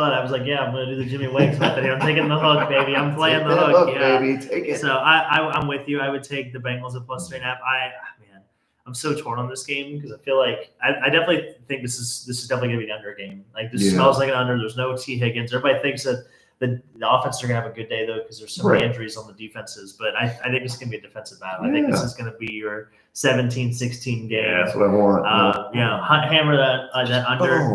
that, I was like, yeah, I'm going to do the Jimmy Wegs method here. I'm taking the hook, baby. I'm playing the hook. Yeah. Baby. Take it. So I'm with you. I would take the Bengals at plus 3.5. I'm so torn on this game because I feel like I definitely think this is definitely going to be an under game. Like this smells like an under. There's no T. Higgins. Everybody thinks that the offense are going to have a good day though because there's so many injuries on the defenses. But I think it's going to be a defensive battle. I think this is going to be your 17-16 game. Yeah, that's what I want. Hammer that under.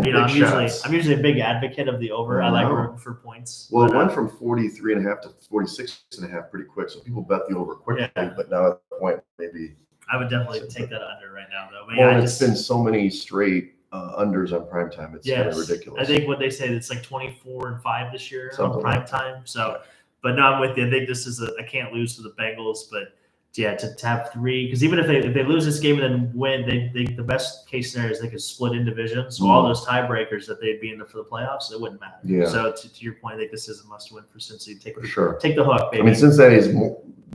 I'm usually a big advocate of the over. I like rooting for points. Well, it went from 43.5 to 46.5 pretty quick. So people bet the over quickly. Yeah. But now at the point, maybe I would definitely take that under right now, though. But it's been so many straight unders on primetime. It's kind of ridiculous. I think what they say it's like 24-5 this year on primetime. So, but no, I'm with you. I think this is I can't lose to the Bengals, but yeah, to have 3 because even if they lose this game and then win, the best case scenario is they could split in division. So all those tiebreakers that they'd be in for the playoffs, it wouldn't matter. Yeah. So to your point, I think this is a must-win for Cincy. Take the hook, baby. I mean, Cincinnati's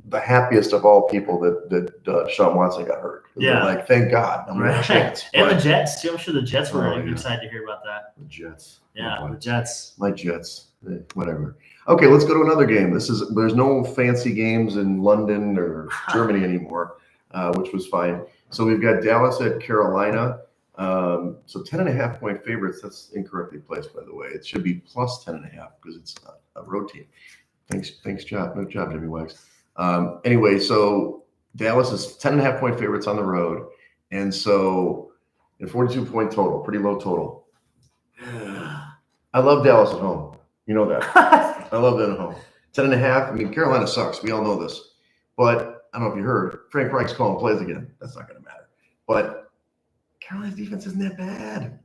the happiest of all people that Sean Watson got hurt. Yeah. Like, thank God. I'm a chance. And the Jets, too. I'm sure the Jets were really excited to hear about that. The Jets. Yeah, the Jets. My Jets. Whatever. Okay, let's go to another game. There's no fancy games in London or Germany anymore, which was fine. So we've got Dallas at Carolina. So 10.5 point favorites. That's incorrectly placed, by the way. It should be plus 10.5 because it's a road team. Thanks, job. No job, Jimmy Wegs. Anyway, so Dallas is 10.5-point favorites on the road. And so, 42-point total, pretty low total. I love Dallas at home. You know that. I love that at home. 10.5. I mean, Carolina sucks. We all know this. But I don't know if you heard, Frank Reich's calling plays again. That's not going to matter. But Carolina's defense isn't that bad.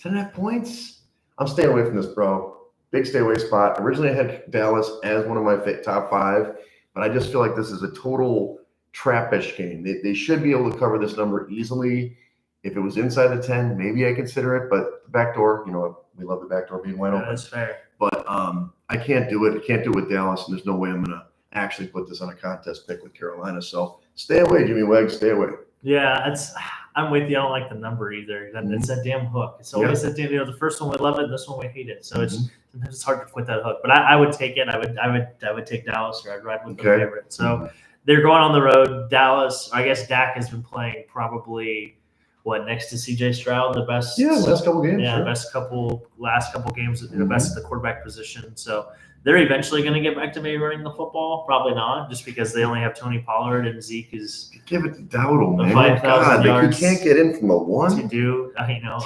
10.5 points. I'm staying away from this, bro. Big stay away spot. Originally, I had Dallas as one of my top 5, but I just feel like this is a total trappish game. They should be able to cover this number easily. If it was inside the 10, maybe I consider it. But the back door, we love the back door being wide open. That's fair. But I can't do it. I can't do it with Dallas, and there's no way I'm going to actually put this on a contest pick with Carolina. So stay away, Jimmy Wegs. Stay away. Yeah, I'm with you. I don't like the number either. It's that damn hook. It's always that damn. The first one we love it, this one we hate it. So sometimes it's hard to quit that hook. But I would take it. I would take Dallas, or I'd ride with the favorite. So they're going on the road. Dallas. I guess Dak has been playing probably next to C.J. Stroud, the best. Yeah, last couple games. Yeah, sure. last couple games, the best at the quarterback position. So they're eventually going to get back to maybe running the football. Probably not, just because they only have Tony Pollard and Zeke is. Give it to Dowdle, man. 5,000 yards. You can't get in from the one.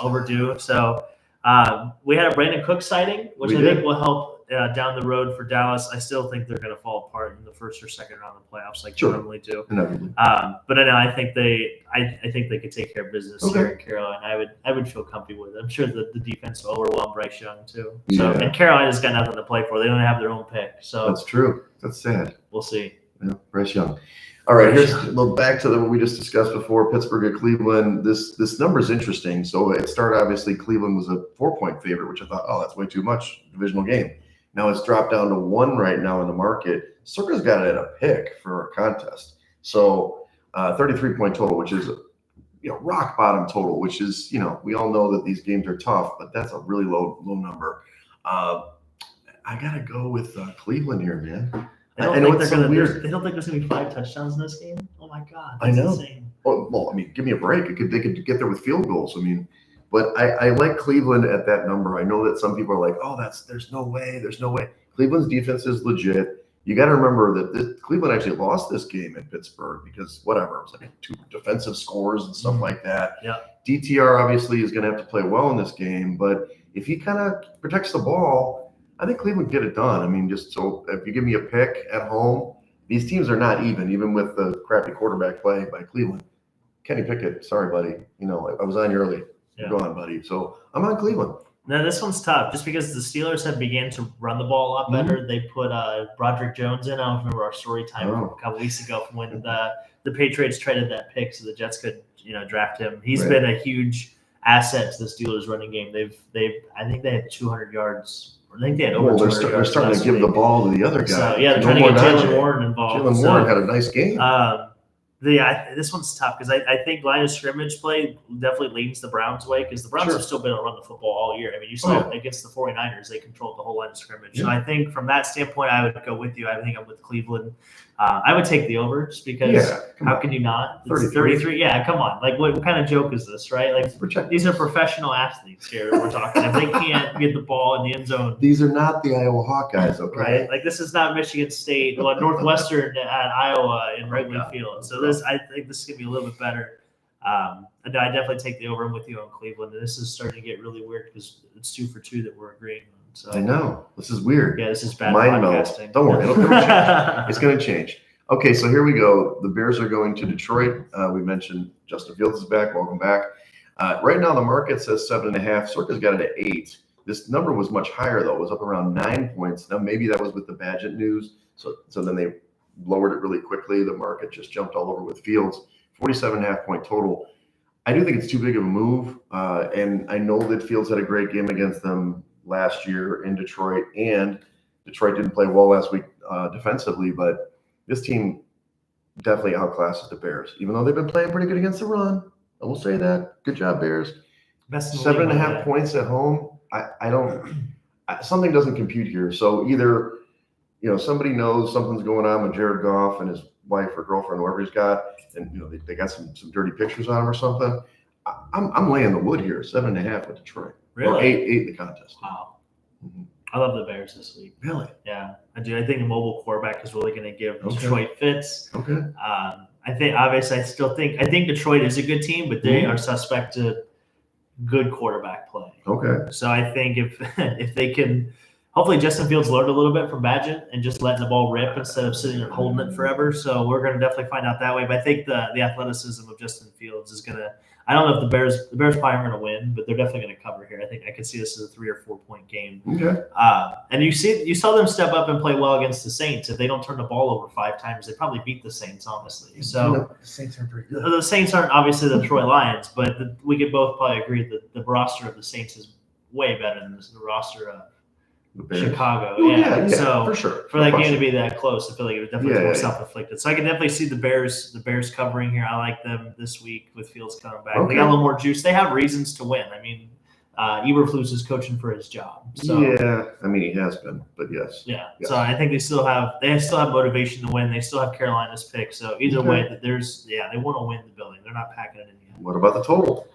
Overdue. So we had a Brandon Cook sighting, which I think will help down the road for Dallas. I still think they're going to fall apart in the first or second round of the playoffs, like they normally do. But I think they could take care of business here in Carolina. I would feel comfy with it. I'm sure the defense will overwhelm Bryce Young too. So and Carolina's got nothing to play for. They don't have their own pick. So that's true. That's sad. We'll see. Yeah, Bryce Young. All right, here's back to what we just discussed before, Pittsburgh at Cleveland. This number is interesting. So it started, obviously, Cleveland was a 4-point favorite, which I thought, that's way too much, divisional game. Now it's dropped down to 1 right now in the market. Circa's got it at a pick for a contest. So 33-point total, which is rock bottom total, which is, we all know that these games are tough, but that's a really low number. I got to go with Cleveland here, man. They don't think there's going to be 5 touchdowns in this game. Oh my God, that's insane. Well, I mean, give me a break. They could get there with field goals. I mean, but I like Cleveland at that number. I know that some people are like, there's no way. Cleveland's defense is legit. You got to remember that Cleveland actually lost this game in Pittsburgh because it was like 2 defensive scores and stuff like that. Yeah. DTR obviously is going to have to play well in this game, but if he kind of protects the ball, I think Cleveland get it done. I mean, just so if you give me a pick at home, these teams are not even with the crappy quarterback play by Cleveland. Kenny Pickett, sorry, buddy. I was on you early. Yeah. Go on, buddy. So I'm on Cleveland. Now, this one's tough just because the Steelers have began to run the ball a lot better. They put Broderick Jones in. I don't remember our story time from a couple weeks ago from when the Patriots traded that pick so the Jets could draft him. He's been a huge asset to the Steelers running game. I think they had 200 yards. I think they had over 200 yards. They're starting to give the ball to the other guy. So, they're trying to get Jalen Warren involved. Jalen Warren had a nice game. This one's tough because I think line of scrimmage play definitely leans the Browns' way because the Browns have still been able to run the football all year. I mean, you saw against the 49ers, they controlled the whole line of scrimmage. Yeah. So I think from that standpoint, I would go with you. I think I'm with Cleveland. I would take the over just because how can you not? 33. Yeah, come on. Like, what kind of joke is this, right? Like, these are professional athletes here we're talking. If they can't get the ball in the end zone. These are not the Iowa Hawkeyes, okay? Right? Like, this is not Michigan State or Northwestern at Iowa in Wrigley Field. So I think this is going to be a little bit better. I definitely take the over with you on Cleveland. And this is starting to get really weird because it's 2 for 2 that we're agreeing on. So I know. This is weird. Yeah, this is bad Mind podcasting. Don't worry. It'll change. It's going to change. Okay, so here we go. The Bears are going to Detroit. We mentioned Justin Fields is back. Welcome back. Right now, the market says 7.5. Circa's got it at 8. This number was much higher, though. It was up around 9 points. Now, maybe that was with the Badgett news. So then they lowered it really quickly. The market just jumped all over with Fields. 47.5-point total. I do think it's too big of a move. And I know that Fields had a great game against them last year in Detroit. And Detroit didn't play well last week defensively, but this team definitely outclasses the Bears, even though they've been playing pretty good against the run. I will say that. Good job, Bears. 7.5 points at home. I don't. Something doesn't compute here. So either somebody knows something's going on with Jared Goff and his wife or girlfriend, whoever he's got, and they got some dirty pictures on him or something. I'm laying the wood here. 7.5 with Detroit. Really? Or 8 in the contest. Wow. Mm-hmm. I love the Bears this week. Really? Yeah, I do. I think a mobile quarterback is really going to give Detroit fits. Okay. I think Detroit is a good team, but they are suspect to good quarterback play. Okay. So I think if they can, hopefully Justin Fields learned a little bit from Badgett and just letting the ball rip instead of sitting and holding it forever. So we're going to definitely find out that way. But I think the athleticism of Justin Fields is going to. I don't know if the Bears probably aren't going to win, but they're definitely going to cover here. I think I could see this as a 3 or 4 point game. Okay. And you saw them step up and play well against the Saints. If they don't turn the ball over 5 times, they probably beat the Saints, honestly. So the Saints are pretty good. The Saints aren't obviously the Detroit Lions, but we could both probably agree that the roster of the Saints is way better than the roster of Chicago. Yeah, so for sure. For that game to be that close, I feel like it was definitely more self-inflicted. So I can definitely see the Bears covering here. I like them this week with Fields coming back. They got a little more juice. They have reasons to win. I mean, Eberflus is coaching for his job. So yeah, I mean he has been, but yes. Yeah. So I think they still have motivation to win. They still have Carolina's pick. So either way, they want to win the building. They're not packing it in yet. What about the total?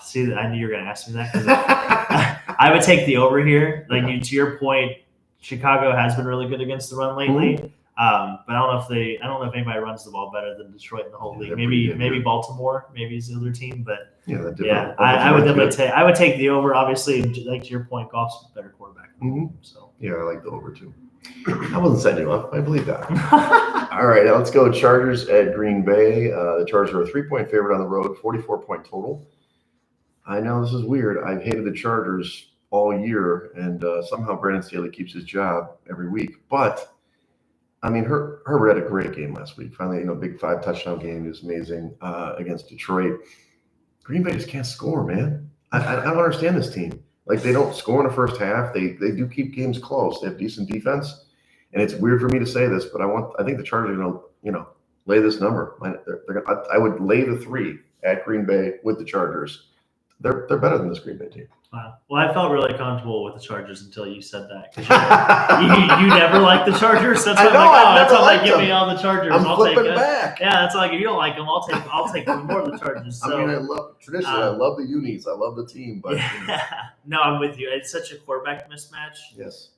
See, I knew you were going to ask me that. I would take the over here. To your point, Chicago has been really good against the run lately. But I don't know if anybody runs the ball better than Detroit in the whole league. Maybe Baltimore, maybe is the other team, but I would definitely I would take the over. Obviously, like to your point, Goff's a better quarterback. So yeah, I like the over too. I wasn't setting you up. I believe that. All right, now let's go. Chargers at Green Bay. The Chargers are a 3-point favorite on the road, 44-point total. I know this is weird. I've hated the Chargers all year, and somehow Brandon Staley keeps his job every week. But I mean, Herbert had a great game last week. Finally, big 5-touchdown game. It was amazing against Detroit. Green Bay just can't score, man. I don't understand this team. Like, they don't score in the first half. They do keep games close. They have decent defense, and it's weird for me to say this, but I think the Chargers are going to lay this number. I would lay the 3 at Green Bay with the Chargers. They're better than this Green Bay team. Wow. Well, I felt really comfortable with the Chargers until you said that. You never liked the Chargers. That's why give me all the Chargers. I'm flipping take back. Yeah, that's like if you don't like them, I'll take more of the Chargers. So, I love traditionally. I love the unis. I love the team, but no, I'm with you. It's such a quarterback mismatch. Yes.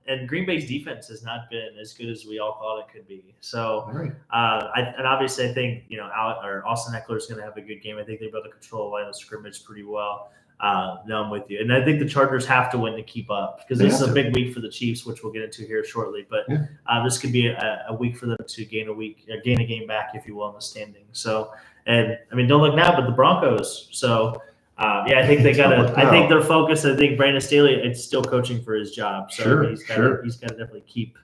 And Green Bay's defense has not been as good as we all thought it could be. So, right. And obviously, I think Austin Eckler is going to have a good game. I think they're able to control the line of scrimmage pretty well. No, I'm with you, and I think the Chargers have to win to keep up because this is a big week for the Chiefs, which we'll get into here shortly. But this could be a week for them to gain a game back, if you will, in the standings. So, and I mean, don't look now, but the Broncos. So. I think they got to. I think they're focused. I think Brandon Staley is still coaching for his job, so he's got to definitely keep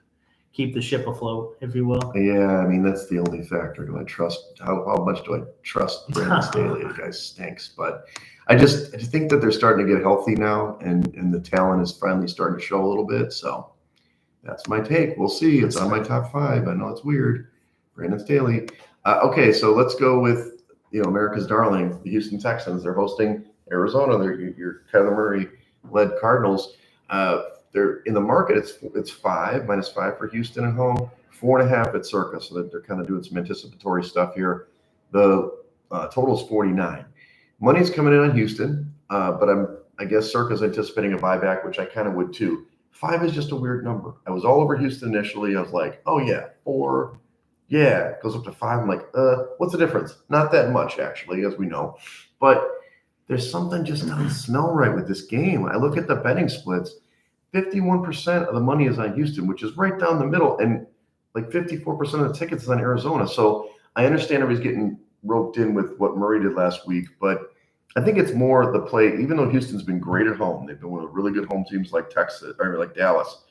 the ship afloat, if you will. Yeah, I mean that's the only factor. Do I trust how much do I trust Brandon Staley? The guy stinks, but I just think that they're starting to get healthy now, and the talent is finally starting to show a little bit. So that's my take. We'll see. It's on my top 5. I know it's weird. Brandon Staley. Okay, so let's go with. America's darling, the Houston Texans. They're hosting Arizona. They're your Kyler Murray-led Cardinals. They're in the market. It's 5 -5 for Houston at home, 4.5 at Circa. So they're kind of doing some anticipatory stuff here. The total is 49. Money's coming in on Houston, but I guess Circa's anticipating a buyback, which I kind of would too. 5 is just a weird number. I was all over Houston initially. I was like, oh yeah, 4. Yeah, it goes up to 5. I'm like, what's the difference? Not that much, actually, as we know. But there's something just doesn't smell right with this game. I look at the betting splits. 51% of the money is on Houston, which is right down the middle. And like 54% of the tickets is on Arizona. So I understand everybody's getting roped in with what Murray did last week. But I think it's more the play. Even though Houston's been great at home, they've been one of the really good home teams like Texas or like Dallas.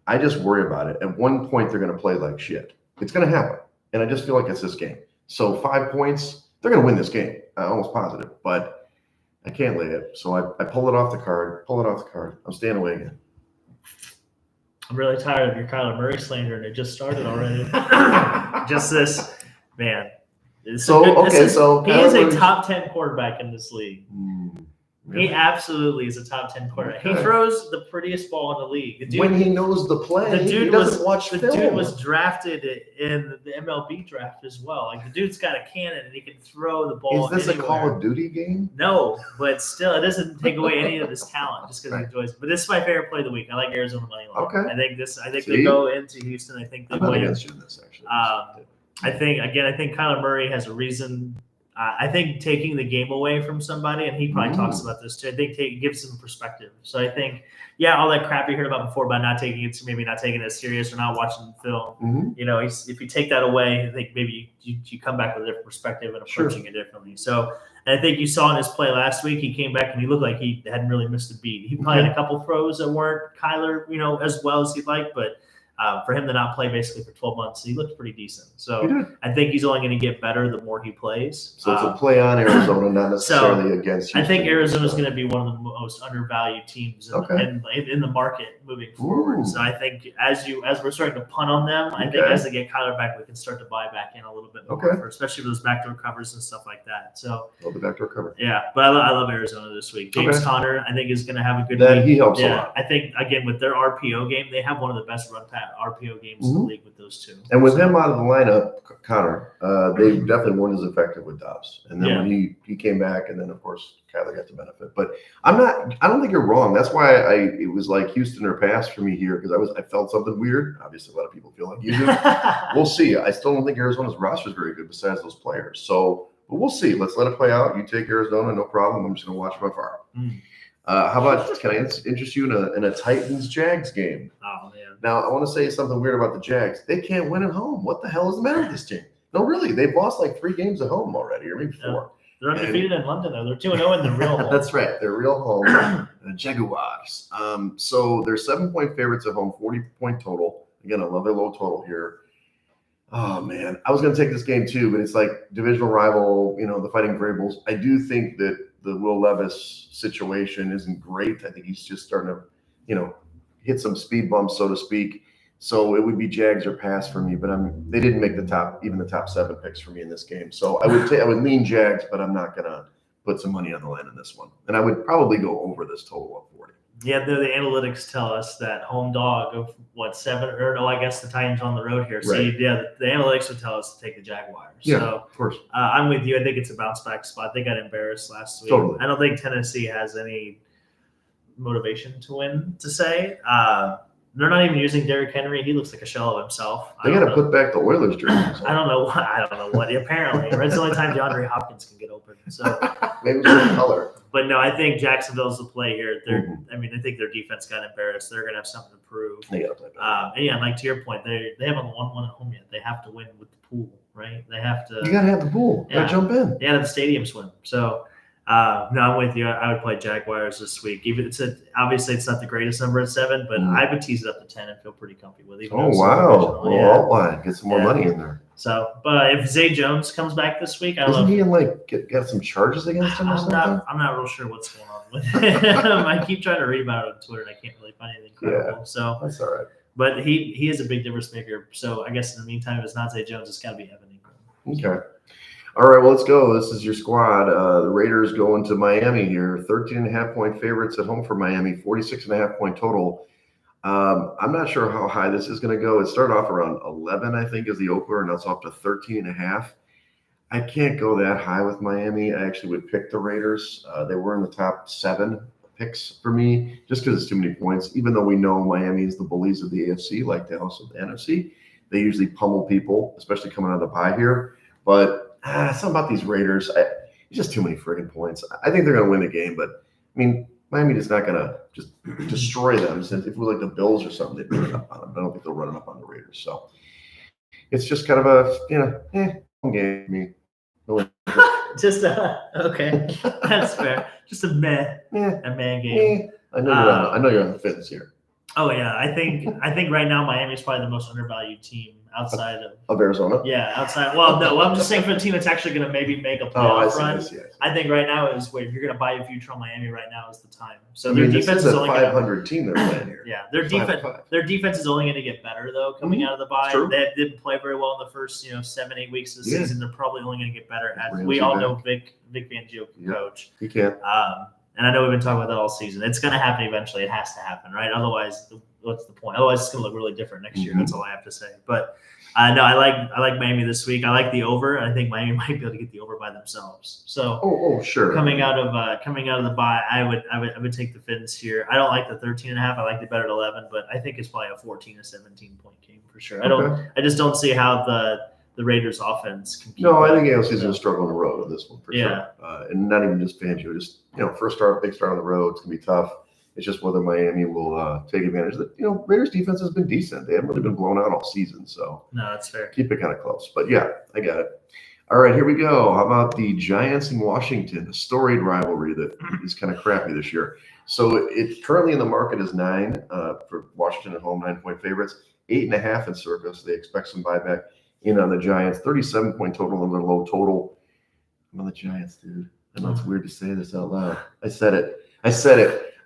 I just worry about it. At one point, they're going to play like shit. It's going to happen. And I just feel like it's this game. So 5 points, they're going to win this game. I'm almost positive. But I can't lay it. So I pull it off the card. I'm staying away again. I'm really tired of your Kyler Murray slander, and it just started already. Just this, man. He is a top 10 quarterback in this league. Really? He absolutely is a top 10 quarterback. Okay. He throws the prettiest ball in the league. The dude, when he knows the play, he doesn't watch film. The dude was drafted in the MLB draft as well. Like, the dude's got a cannon and he can throw the ball. Is this anywhere. A Call of Duty game? No, but still, it doesn't take away any of his talent just because he enjoys it. But this is my favorite play of the week. I like Arizona money line. Okay. I think they go into Houston. I think they win. I'm not against you in this, actually. I think Kyler Murray has a reason. I think taking the game away from somebody, and he probably talks about this too. I think gives them perspective. So I think, all that crap you heard about before about not taking it serious or not watching the film. If you take that away, I think maybe you come back with a different perspective and approaching it differently. So, and I think you saw in his play last week, he came back and he looked like he hadn't really missed a beat. He probably had a couple throws that weren't Kyler, as well as he'd like, but. For him to not play basically for 12 months, he looked pretty decent. So I think he's only going to get better the more he plays. So it's a play on Arizona, not necessarily against Houston. I think Arizona's going to be one of the most undervalued teams in the market moving forward. So I think as we're starting to punt on them, I think as they get Kyler back, we can start to buy back in a little bit more, especially for those backdoor covers and stuff like that. So love the backdoor cover. Yeah, but I love Arizona this week. James Conner, I think, is going to have a good week. He helps a lot. I think, again, with their RPO game, they have one of the best RPO games in the league with those two. And with him out of the lineup, Connor, they definitely weren't as effective with Dobbs. And then when he came back, and then of course Kyler got the benefit. But I don't think you're wrong. That's why it was like Houston or pass for me here, because I felt something weird. Obviously, a lot of people feel like you do. We'll see. I still don't think Arizona's roster is very good besides those players. So, but we'll see. Let's let it play out. You take Arizona, no problem. I'm just going to watch from afar. How about, can I interest you in a Titans-Jags game? Oh, man. Now, I want to say something weird about the Jags. They can't win at home. What the hell is the matter with this team? No, really. They've lost like 3 games at home already, or maybe 4. They're undefeated in London, though. They're 2-0 in the real home. That's right. They're real home. The Jaguars. So they're 7-point favorites at home, 40-point total. Again, I love their low total here. Oh, man. I was going to take this game too, but it's like divisional rival, the Fighting Vrabels. I do think that the Will Levis situation isn't great. I think he's just starting to, hit some speed bumps, so to speak. So it would be Jags or pass for me, but they didn't make the top 7 picks for me in this game. So I would lean Jags, but I'm not gonna put some money on the line in this one. And I would probably go over this total of 40. Yeah, the analytics tell us that home dog of 7 or no, I guess the Titans on the road here. So right. The analytics would tell us to take the Jaguars. Yeah, so, of course. I'm with you. I think it's a bounce back spot. They got embarrassed last week. Totally. I don't think Tennessee has any motivation to win. To say they're not even using Derrick Henry. He looks like a shell of himself. They got to put back the Oilers jerseys. I don't know what. Apparently, it's the only time DeAndre Hopkins can get open. So maybe it's the color. But no, I think Jacksonville's the play here. I think their defense got embarrassed. They're going to have something to prove. They got to play better. And like to your point, they haven't won one at home yet. They have to win with the pool, right? They have to. You got to have the pool. You got to jump in. They have the stadium swim. So. No, I'm with you. I would play Jaguars this week. Even obviously it's not the greatest number at 7, but I would tease it up to 10 and feel pretty comfy with it. Oh wow! Well, outline, get some more money in there. So, but if Zay Jones comes back this week, Doesn't he got some charges against him or something? I'm not real sure what's going on with him. I keep trying to read about it on Twitter and I can't really find anything credible. So that's all right. But he is a big difference maker. So I guess in the meantime, if it's not Zay Jones, it's got to be Evan Ingram. Okay. All right, well, let's go. This is your squad. The Raiders going to Miami here. 13.5-point favorites at home for Miami, 46.5-point total. I'm not sure how high this is going to go. It started off around 11, I think, as the opener, and now it's up to 13.5. I can't go that high with Miami. I actually would pick the Raiders. They were in the top 7 picks for me just because it's too many points. Even though we know Miami is the bullies of the AFC, like Dallas of the NFC, they usually pummel people, especially coming out of the bye here. But something about these Raiders, it's just too many friggin' points. I think they're going to win the game, but I mean, Miami is not going to just destroy them. Since if it was like the Bills or something, they'd run it up on them. I don't think they'll run it up on the Raiders. So it's just kind of a game for me. Just okay, that's fair. Just a man game. I know you're on the fence here. Oh yeah, I think right now Miami is probably the most undervalued team outside of Arizona. Yeah, outside. Well, no, I'm just saying for the team that's actually going to maybe make a playoff run. I think right now is where if you're going to buy a future on Miami right now is the time. So their defense is only 500 team they're playing here. Yeah, their defense is only going to get better though coming out of the bye. They didn't play very well in the first 7-8 weeks of the season. They're probably only going to get better. As we all know, Vic Fangio can coach. He can. And I know we've been talking about that all season. It's going to happen eventually. It has to happen, right? Otherwise, what's the point? Otherwise, it's going to look really different next year. That's all I have to say. But no, I like Miami this week. I like the over. I think Miami might be able to get the over by themselves. So, sure. Coming out of the bye, I would take the Fins here. I don't like the 13.5. I like it better at 11, but I think it's probably a 14 to 17 point game for sure. I just don't see how the Raiders offense can keep No, I up. think AOC is going to struggle on the road on this one for sure. And not even just Fangio, just, first start, big start on the road. It's going to be tough. It's just whether Miami will take advantage of it. Raiders defense has been decent. They haven't really been blown out all season. So no, that's fair. Keep it kind of close. But yeah, I got it. All right, here we go. How about the Giants and Washington, a storied rivalry that is kind of crappy this year. So it's currently in the market is 9 for Washington at home, 9-point favorites, 8.5 in Circa. So they expect some buyback in on the Giants. 37-point total on their low total. I'm on the Giants, dude. I know it's weird to say this out loud. I said it.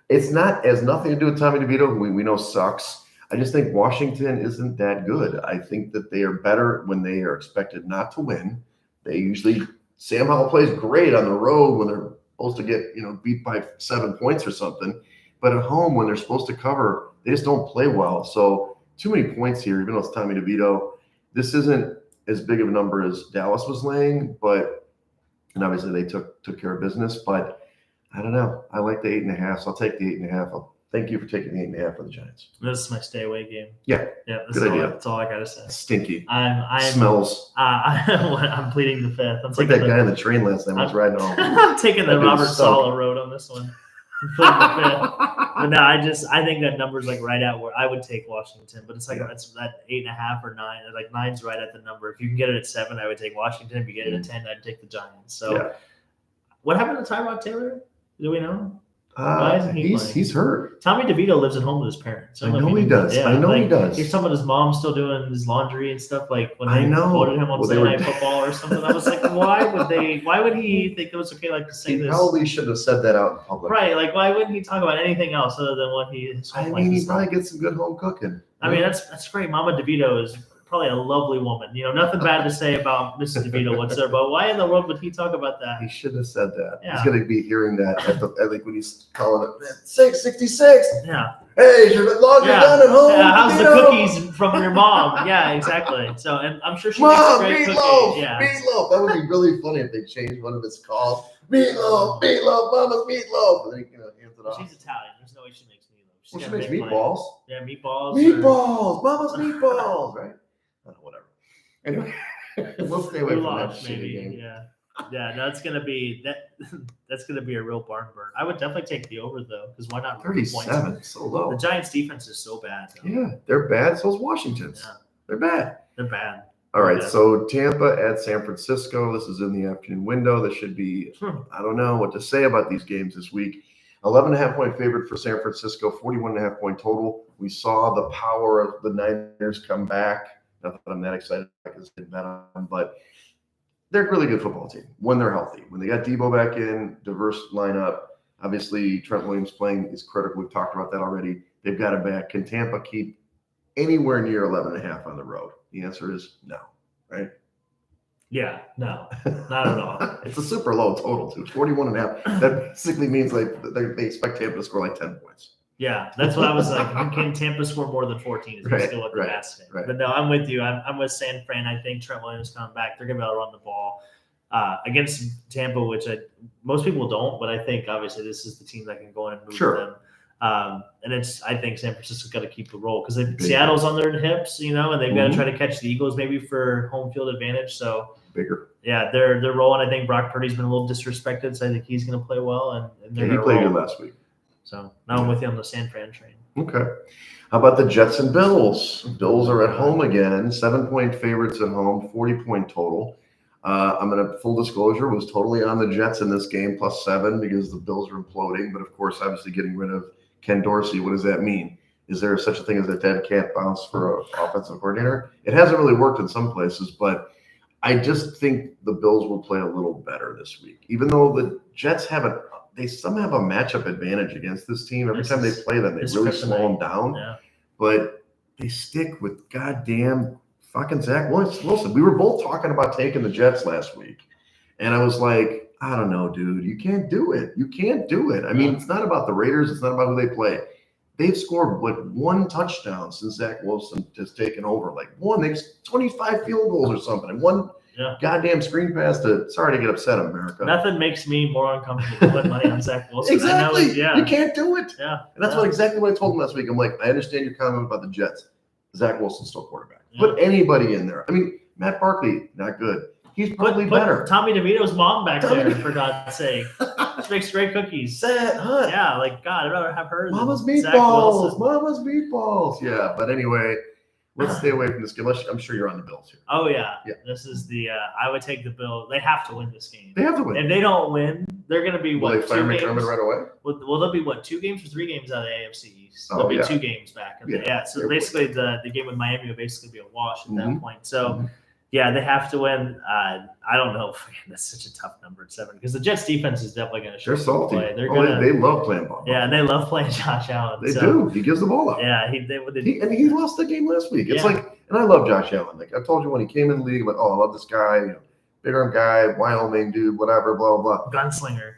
It's not has nothing to do with Tommy DeVito, who we know sucks. I just think Washington isn't that good. I think that they are better when they are expected not to win. They usually Sam Howell plays great on the road when they're supposed to get beat by 7 points or something. But at home, when they're supposed to cover, they just don't play well. So too many points here, even though it's Tommy DeVito. This isn't as big of a number as Dallas was laying, and obviously they took care of business. But I don't know. I like the 8.5, so I'll take the 8.5. Thank you for taking the 8.5 for the Giants. This is my stay away game. Yeah. Good idea. That's all I gotta say. Stinky. I'm smells. I'm pleading the fifth. It's like that guy on the train last night. I was riding home. I'm taking the Robert Saleh road on this one. I'm pleading the fifth. But no, I think that number's like right at where I would take Washington, but it's like it's that 8.5 or 9. Like 9's right at the number. If you can get it at 7, I would take Washington. If you get it at 10, I'd take the Giants. So, what happened to Tyrod Taylor? Do we know? Why isn't he playing? He's hurt. Tommy DeVito lives at home with his parents. I know he does. Yeah, I know he does. He's talking about his mom still doing his laundry and stuff. Like when they quoted him on Sunday Night Football or something. I was like, why would he think it was okay to say this? He probably should have said that out in public. Right. Like why wouldn't he talk about anything else other than what his home life he probably gets some good home cooking. I mean, that's great. Mama DeVito is probably a lovely woman. Nothing bad to say about Mrs. DeVito whatsoever. But why in the world would he talk about that? He should have said that. Yeah. He's going to be hearing that at when he's calling it 666. Yeah. Hey, is your laundry done at home? Yeah, how's the cookies from your mom? Yeah, exactly. So, and I'm sure she makes a great cookie. Yeah. Meatloaf. That would be really funny if they changed one of his calls. Meatloaf, mama's meatloaf. And then, hands it off. She's Italian. There's no way she makes meatloaf. She makes meatballs. Yeah, meatballs. Mama's meatballs, right? Whatever. Anyway, we'll stay away from that shitty game. Yeah. No, it's gonna be that. That's gonna be a real barn burn. I would definitely take the over though, because why not? 37, so low. The Giants' defense is so bad. Though. Yeah, they're bad. So is Washington's. Yeah. They're bad. All right, so Tampa at San Francisco. This is in the afternoon window. This should be. I don't know what to say about these games this week. 11.5-point favorite for San Francisco. 41.5-point total. We saw the power of the Niners come back. Not that I'm that excited because I didn't bet on them, but they're a really good football team when they're healthy. When they got Debo back in, diverse lineup. Obviously, Trent Williams playing is critical. We've talked about that already. They've got it back. Can Tampa keep anywhere near 11.5 on the road? The answer is no, right? Yeah, no, not at all. It's a super low total, too. 41.5. That basically means they expect Tampa to score like 10 points. Yeah, that's what I was like. Can Tampa score more than 14? Is still what they're asking. Right. But no, I'm with you. I'm with San Fran. I think Trent Williams coming back. They're going to be able to run the ball against Tampa, which most people don't. But I think obviously this is the team that can go in and move them. And I think San Francisco's got to keep the roll because Seattle's on their hips, and they've got to try to catch the Eagles maybe for home field advantage. So bigger. Yeah, they're rolling. I think Brock Purdy's been a little disrespected, so I think he's going to play well. And he played good last week. So now I'm with you on the San Fran train. Okay. How about the Jets and Bills? Bills are at home again. 7-point favorites at home, 40-point total. I'm going to, full disclosure, was totally on the Jets in this game, +7, because the Bills are imploding. But, of course, obviously getting rid of Ken Dorsey, what does that mean? Is there such a thing as a dead cat bounce for an offensive coordinator? It hasn't really worked in some places, but I just think the Bills will play a little better this week. Even though the Jets they somehow have a matchup advantage against this team. Every time they play them, they really slow them down. Yeah. But they stick with goddamn fucking Zach Wilson. We were both talking about taking the Jets last week. And I was like, I don't know, dude. You can't do it. I mean, it's not about the Raiders. It's not about who they play. They've scored like 1 touchdown since Zach Wilson has taken over. Like one, they've 25 field goals or something. And one goddamn screen pass sorry to get upset, America. Nothing makes me more uncomfortable than putting money on Zach Wilson. Exactly. You can't do it. Yeah. And that's exactly what I told him last week. I'm like, I understand your comment about the Jets. Zach Wilson's still quarterback. Yeah. Put anybody in there. I mean, Matt Barkley, not good. He's Put probably better. Tommy DeVito's mom back Tommy there, for God's sake. She makes great cookies. Sad, huh? Yeah, like, God, I'd rather have her Mama's than Zach meatballs. Wilson. Mama's meatballs. Yeah, but anyway, let's stay away from this game. I'm sure you're on the Bills here. Oh, yeah. Yeah. This is I would take the Bills. They have to win this game. They have to win. If they don't win, they're going to be, Will what, they fire 2 games? McDermott right away? Well, they'll be, what, 2 games or 3 games out of the AFC East? Oh, They'll be yeah. 2 games back. So They're basically, the game with Miami will basically be a wash at that Mhm. point. So, Mhm. yeah, they have to win. I don't know. That's such a tough number at 7 because the Jets defense is definitely going to show They're salty. play. They're Oh, gonna, they love playing ball. yeah, and they love playing Josh Allen. They do. He gives the ball up. Yeah, He lost the game last week. It's Yeah. like, and I love Josh Allen. Like I told you when he came in the league, I'm like, oh, I love this guy, big arm guy, Wyoming dude, whatever, blah, blah, blah. gunslinger.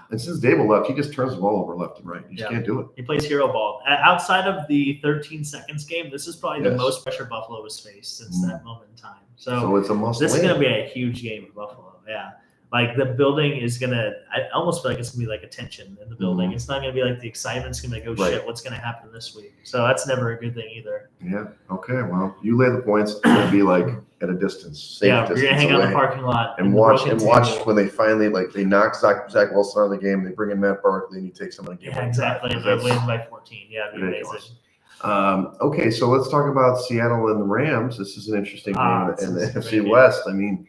And since Dable left, he just turns the ball over left and right. You just can't do it. He plays hero ball. Outside of the 13 seconds game, this is probably the Yes. most pressure Buffalo has faced since that moment in time. So it's a must This is win. going to be a huge game for Buffalo. Yeah. Like the building is going to, I almost feel like it's going to be like a tension in the building. Mhm. It's not going to be like the excitement's going to be like, oh Right. shit, what's going to happen this week? So that's never a good thing either. Yeah. Okay. Well, you lay the points. It's going to be like at a distance. Safe Yeah, we're distance going to hang out in the away. parking lot And watch when they finally they knock Zach Wilson out of the game. They bring in Matt Barkley and he takes him on a game. Yeah, exactly. They win by 14. Yeah, it'd be ridiculous. amazing. Okay, so let's talk about Seattle and the Rams. This is an interesting game in the this is a NFC great game. West. I mean,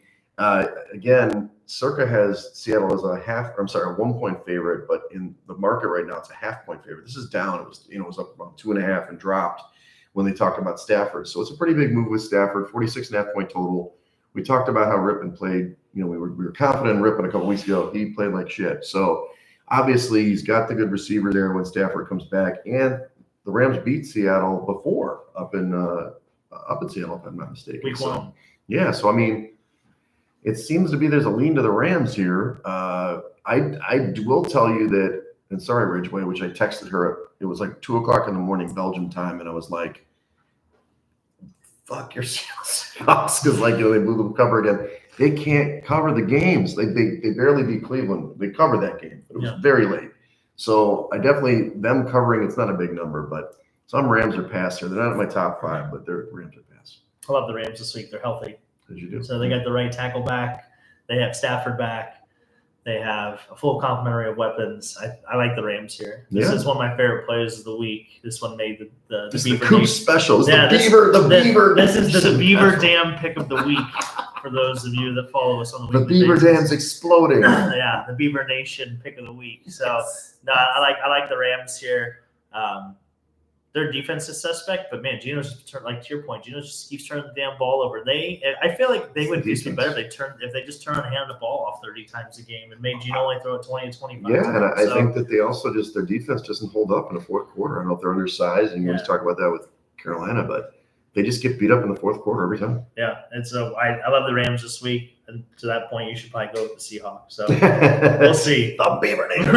again, Circa has Seattle as a 1-point favorite, but in the market right now, it's a 0.5-point favorite. This is down. It was up about 2.5 and dropped when they talked about Stafford. So it's a pretty big move with Stafford, 46.5-point total. We talked about how Rippon played. We were confident in Rippon a couple weeks ago. He played like shit. So obviously he's got the good receiver there when Stafford comes back. And the Rams beat Seattle before up in Seattle, if I'm not mistaken. Week 1. Yeah. So I mean, it seems to be there's a lean to the Rams here. I will tell you that, and sorry, Ridgeway, which I texted her. It was like 2:00 in the morning Belgium time, and I was like, "Fuck your Seahawks," because they blew the cover again. They can't cover the games. They barely beat Cleveland. They covered that game, but it was very late. So I definitely them covering. It's not a big number, but some Rams are past here. They're not in my top 5, but they're Rams are past. I love the Rams this week. They're healthy. As you do. So they got the right tackle back. They have Stafford back. They have a full complementary of weapons. I like the Rams here. This is one of my favorite plays of the week. This one made the Beaver Coop special. Yeah, the Beaver. This is the Beaver Dam pick of the week for those of you that follow us on the The weekly Beaver basis. Dam's exploding. Yeah, the Beaver Nation pick of the week. So no, I like the Rams here. Their defense is suspect, but man, Geno's to your point, Geno just keeps turning the damn ball over. I feel like they would be better if they just turn and hand the ball off 30 times a game and made Geno only throw it 20 to 25 Yeah, times. and I think that they also their defense doesn't hold up in the fourth quarter. I don't know if they're undersized, and you always talk about that with Carolina, but they just get beat up in the fourth quarter every time. Yeah, and so I love the Rams this week. And to that point, you should probably go with the Seahawks. So we'll see. The Beaver Nation.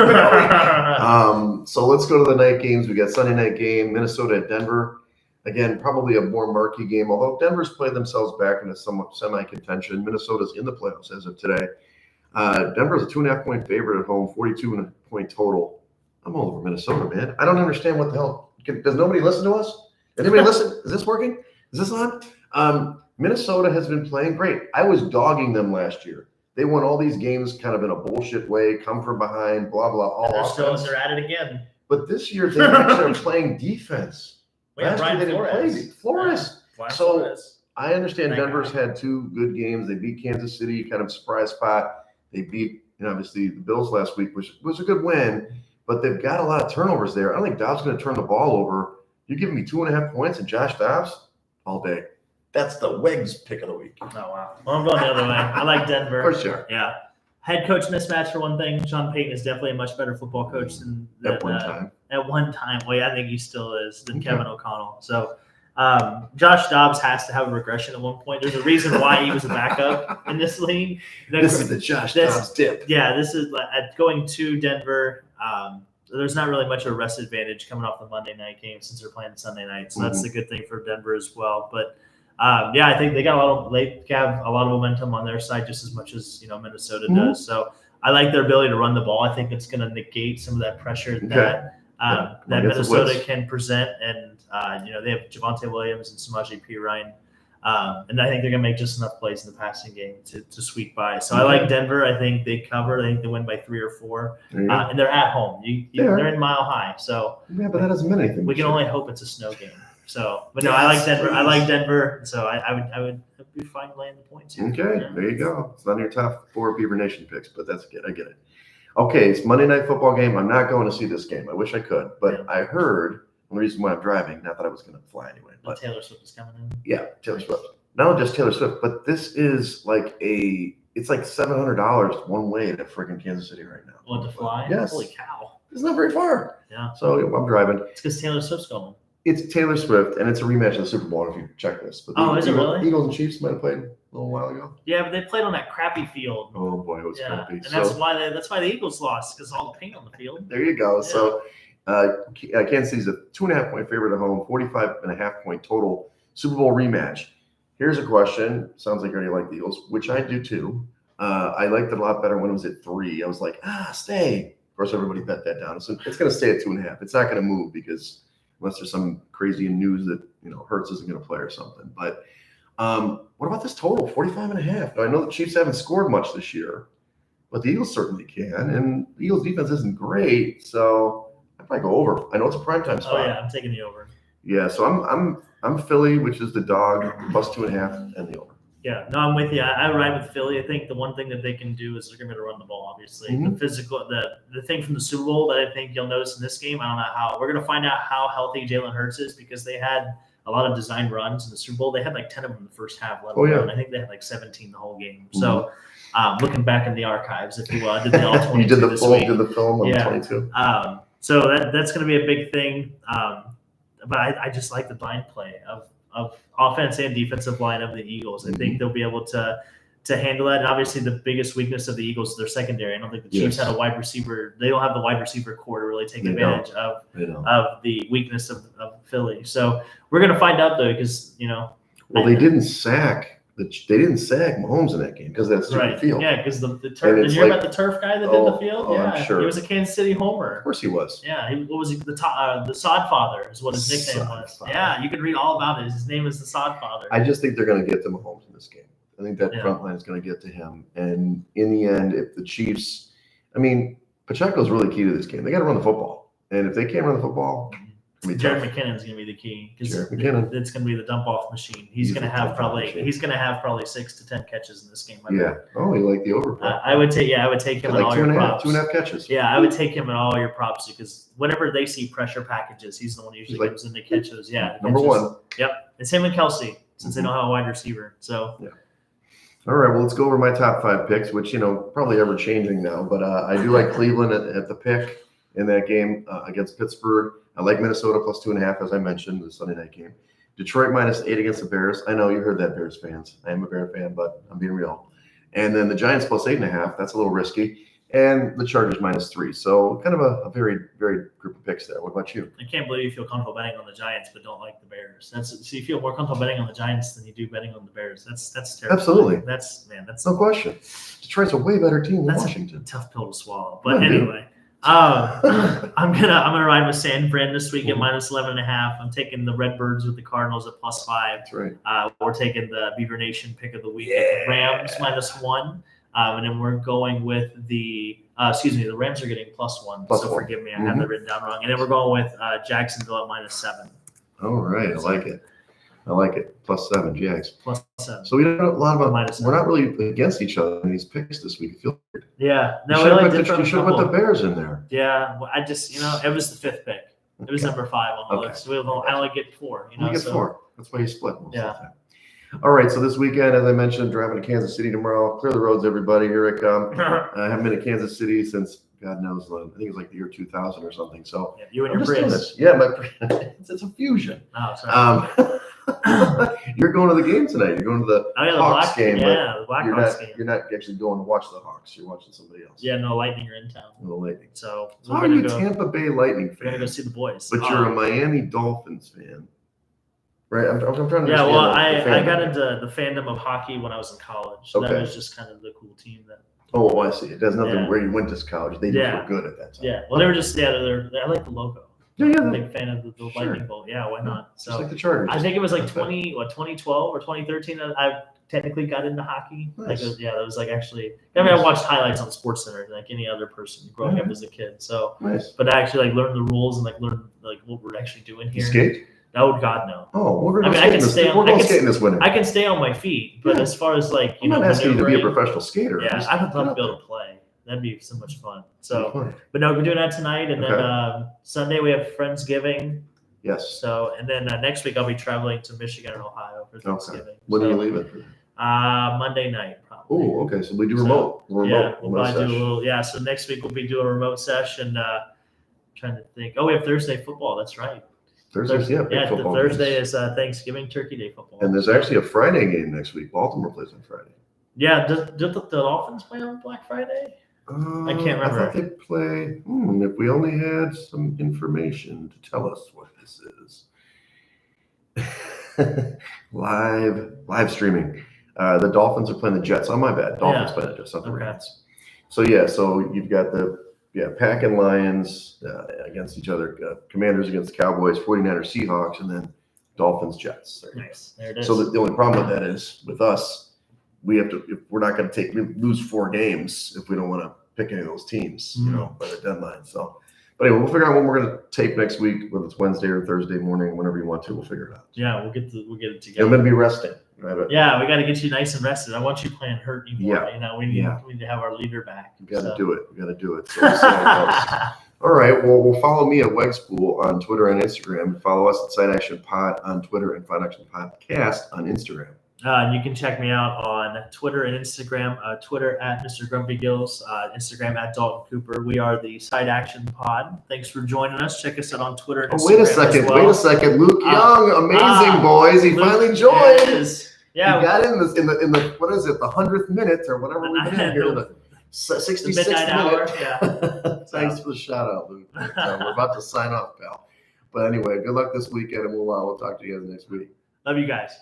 So let's go to the night games. We got Sunday night game, Minnesota at Denver. Again, probably a more marquee game, although Denver's played themselves back into somewhat semi-contention. Minnesota's in the playoffs as of today. Denver's a 2.5-point favorite at home, 42.5-point total. I'm all over Minnesota, man. I don't understand what the hell. Does nobody listen to us? Anybody listen? Is this working? Is this on? Minnesota has been playing great. I was dogging them last year. They won all these games kind of in a bullshit way, come from behind, blah, blah, they're at it again. But this year, they actually are playing defense. We have Last year, Brian they didn't play Flores. I understand Denver's had 2 good games. They beat Kansas City, kind of surprise spot. They beat, obviously, the Bills last week, which was a good win. But they've got a lot of turnovers there. I don't think Dobbs is going to turn the ball over. You're giving me 2.5 points and Josh Dobbs all day. That's the Wegs pick of the week. Oh, wow. Well, I'm going the other way. I like Denver. For sure. Yeah. Head coach mismatch for one thing. Sean Payton is definitely a much better football coach than At one time. At one time. Well, yeah, I think he still is than Kevin O'Connell. So Josh Dobbs has to have a regression at one point. There's a reason why he was a backup in this league. This is the Josh Dobbs dip. Yeah, this is going to Denver. There's not really much of a rest advantage coming off the Monday night game since they're playing Sunday night. So that's a good thing for Denver as well. But I think they have a lot of momentum on their side just as much as Minnesota does. So I like their ability to run the ball. I think it's going to negate some of that pressure that Minnesota can present. And they have Javonte Williams and Samaje Perine And I think they're going to make just enough plays in the passing game to squeak by. So I like Denver. I think they cover. I think they win by 3 or 4. And they're at home. They're in Mile High. So yeah, but that doesn't mean anything. We can only hope it's a snow game. So, but no, I like Denver. I like Denver. So I would be fine laying the points here. Okay, there you go. It's not in your top 4 Beaver Nation picks, but that's good. I get it. Okay, it's Monday Night Football game. I'm not going to see this game. I wish I could, but I heard the reason why I'm driving. Not that I was going to fly anyway. But Taylor Swift is coming in. Yeah, Taylor Swift. Not only just Taylor Swift, but this is it's like $700 one way to freaking Kansas City right now. Well, to fly? Yes. Holy cow. It's not very far. Yeah. So I'm driving. It's because Taylor Swift's going. It's Taylor Swift, and it's a rematch of the Super Bowl. If you check this, but is it really? Eagles and Chiefs might have played a little while ago. Yeah, but they played on that crappy field. Oh boy, it was crappy. And that's why the Eagles lost, because all the paint on the field. There you go. Yeah. So Kansas City's a 2.5-point favorite at home, 45.5-point total Super Bowl rematch. Here's a question. Sounds like you already like the Eagles, which I do too. I liked it a lot better when it was at 3. I was like, stay. Of course, everybody bet that down. So it's going to stay at 2.5. It's not going to move because unless there's some crazy news that Hurts isn't going to play or something. But what about this total, 45.5? Now, I know the Chiefs haven't scored much this year, but the Eagles certainly can, and the Eagles' defense isn't great, so I'd probably go over. I know it's a primetime spot. Oh yeah, I'm taking the over. Yeah, so I'm Philly, which is the dog, plus 2.5, and the over. Yeah, no, I'm with you. I ride with Philly. I think the one thing that they can do is they're going to run the ball, obviously. Mm-hmm. The physical, the thing from the Super Bowl that I think you'll notice in this game, I don't know how. We're going to find out how healthy Jalen Hurts is because they had a lot of designed runs in the Super Bowl. They had like 10 of them in the first half. I think they had like 17 the whole game. Mm-hmm. So looking back in the archives, if you will, I did the all 22 You did the this film, week. did the film on 22. So that's going to be a big thing. But I just like the blind play of offense and defensive line of the Eagles. I think they'll be able to handle that. And obviously the biggest weakness of the Eagles is their secondary. I don't think the Chiefs had a wide receiver. They don't have the wide receiper core to really take advantage of the weakness of Philly. So we're going to find out though, because, they didn't sack Mahomes in that game because that's the field. Yeah, because the turf. Did you hear about the turf guy that did the field? Yeah, I'm sure. He was a Kansas City homer. Of course he was. Yeah, what was he? The Sod Father is what his nickname was. Yeah, you can read all about it. His name is the Sod Father. I just think they're going to get to Mahomes in this game. I think that front line is going to get to him. And in the end, if the Chiefs, Pacheco's really key to this game. They got to run the football. And if they can't run the football, Jared McKinnon's going to be the key because it's going to be the dump off machine. He's going to have probably 6 to 10 catches in this game. Oh, you like the over? I would take him in all your props. 2.5 catches. Yeah, I would take him in all your props because whenever they see pressure packages, he's the one who usually comes in to catch those. Yeah, number one. Yep, it's him and Kelsey since they don't have a wide receiver. So yeah. All right, well, let's go over my top 5 picks, which probably ever changing now, but I do like Cleveland at the pick in that game against Pittsburgh. I like Minnesota plus 2.5, as I mentioned, the Sunday night game. Detroit minus 8 against the Bears. I know you heard that, Bears fans. I am a Bear fan, but I'm being real. And then the Giants plus 8.5. That's a little risky. And the Chargers minus 3. So kind of a very, very group of picks there. What about you? I can't believe you feel comfortable betting on the Giants, but don't like the Bears. So you feel more comfortable betting on the Giants than you do betting on the Bears. That's terrible. Absolutely. That's no question. Detroit's a way better team than Washington. A tough pill to swallow. But anyway. I'm gonna ride with San Fran this week at minus 11.5. I'm taking the Redbirds with the Cardinals at plus 5. That's right. We're taking the Beaver Nation pick of the week at the Rams minus 1. And then we're going with the Rams are getting plus 1. So forgive me, I have that written down wrong. And then we're going with Jacksonville at minus 7. All right, I like it. Plus 7, Jags. Plus 7. So we don't know a lot about minus 7. We're not really against each other in these picks this week. I feel weird. Yeah. No, you should have put the Bears in there. Yeah. Well, I just, it was the 5th pick. It was number 5 on the list. I only get 4. You get 4. That's why you split most of the time. All right, so this weekend, as I mentioned, driving to Kansas City tomorrow. Clear the roads, everybody. Here I come. I haven't been to Kansas City since, God knows, I think it was like the year 2000 or something. So you and your Prius. Yeah, it's a fusion. Oh, sorry. You're going to the game tonight. You're going to the Hawks game. Yeah, the Blackhawks game. You're not actually going to watch the Hawks. You're watching somebody else. Yeah, no, Lightning are in town. No Lightning. So how are you a Tampa Bay Lightning fan? We're going to go see the boys. But you're a Miami Dolphins fan. Right, I'm trying to understand. Yeah, well, I got into the fandom of hockey when I was in college. So that was just kind of the cool team that. Oh, well, I see. It does nothing where you went to college. They just were good at that time. Yeah, well, they were just I like the logo. Yeah, I'm a big fan of the sure. Lightning Bolt. Yeah, why not? Just So like the Chargers. I think it was like 2012 or 2013. I technically got into hockey. Nice. That was like actually. I mean, I watched highlights on SportsCenter like any other person growing up as a kid. So, nice. But I actually like learned the rules and like learned like what we're actually doing here. You skate? Oh God, no. Oh, we're going I can stay on. We're going skating this winter. I can stay on my feet, but as far as like I'm not asking you to be a professional skater. Yeah, I would love to be able to play. That'd be so much fun. So, but no, we're doing that tonight, and then Sunday we have Friendsgiving. Yes. So, and then next week I'll be traveling to Michigan and Ohio for Thanksgiving. Okay. When are you leaving? Monday night, probably. Oh, okay. So we do remote. Yeah, we'll probably do a little. Yeah, so next week we'll be doing a remote session. Trying to think. Oh, we have Thursday football. That's right. Thursday, yeah. Football Thursday is Thanksgiving Turkey Day football. And there's actually a Friday game next week. Baltimore plays on Friday. Yeah, did the Dolphins play on Black Friday? I can't remember. I thought they play. If we only had some information to tell us what this is. Live streaming. The Dolphins are playing the Jets. Oh, my bad. Dolphins playing the Jets, not the Rams. So you've got the Pack and Lions against each other, Commanders against the Cowboys, 49ers, Seahawks, and then Dolphins, Jets. Nice. There it is. So the only problem with that is with us, we have to. If we're not going to lose 4 games if we don't want to pick any of those teams, by the deadline. So, but anyway, we'll figure out when we're going to tape next week, whether it's Wednesday or Thursday morning, whenever you want to. We'll figure it out. Yeah, we'll get it together. I'm going to be resting. Yeah, we got to get you nice and rested. I want you playing hurt anymore. Yeah. We need to have our leader back. We got to do it. We got to do it. So we'll see how it goes. All right. Well, follow me at Wegspool on Twitter and Instagram. Follow us at Side Action Pod on Twitter and Side Action Podcast on Instagram. You can check me out on Twitter and Instagram. Twitter at Mr. Grumpy Gills, Instagram at Dalton Cooper. We are the Side Action Pod. Thanks for joining us. Check us out on Twitter and Instagram. Wait a second. Luke Young, amazing boys. He finally joined. Yeah, he got in the what is it, the 100th minute or whatever we've been in here, the 66th midnight hour. Yeah. Thanks for the shout out, Luke. We're about to sign off, pal. But anyway, good luck this weekend, and we'll talk to you guys next week. Love you guys.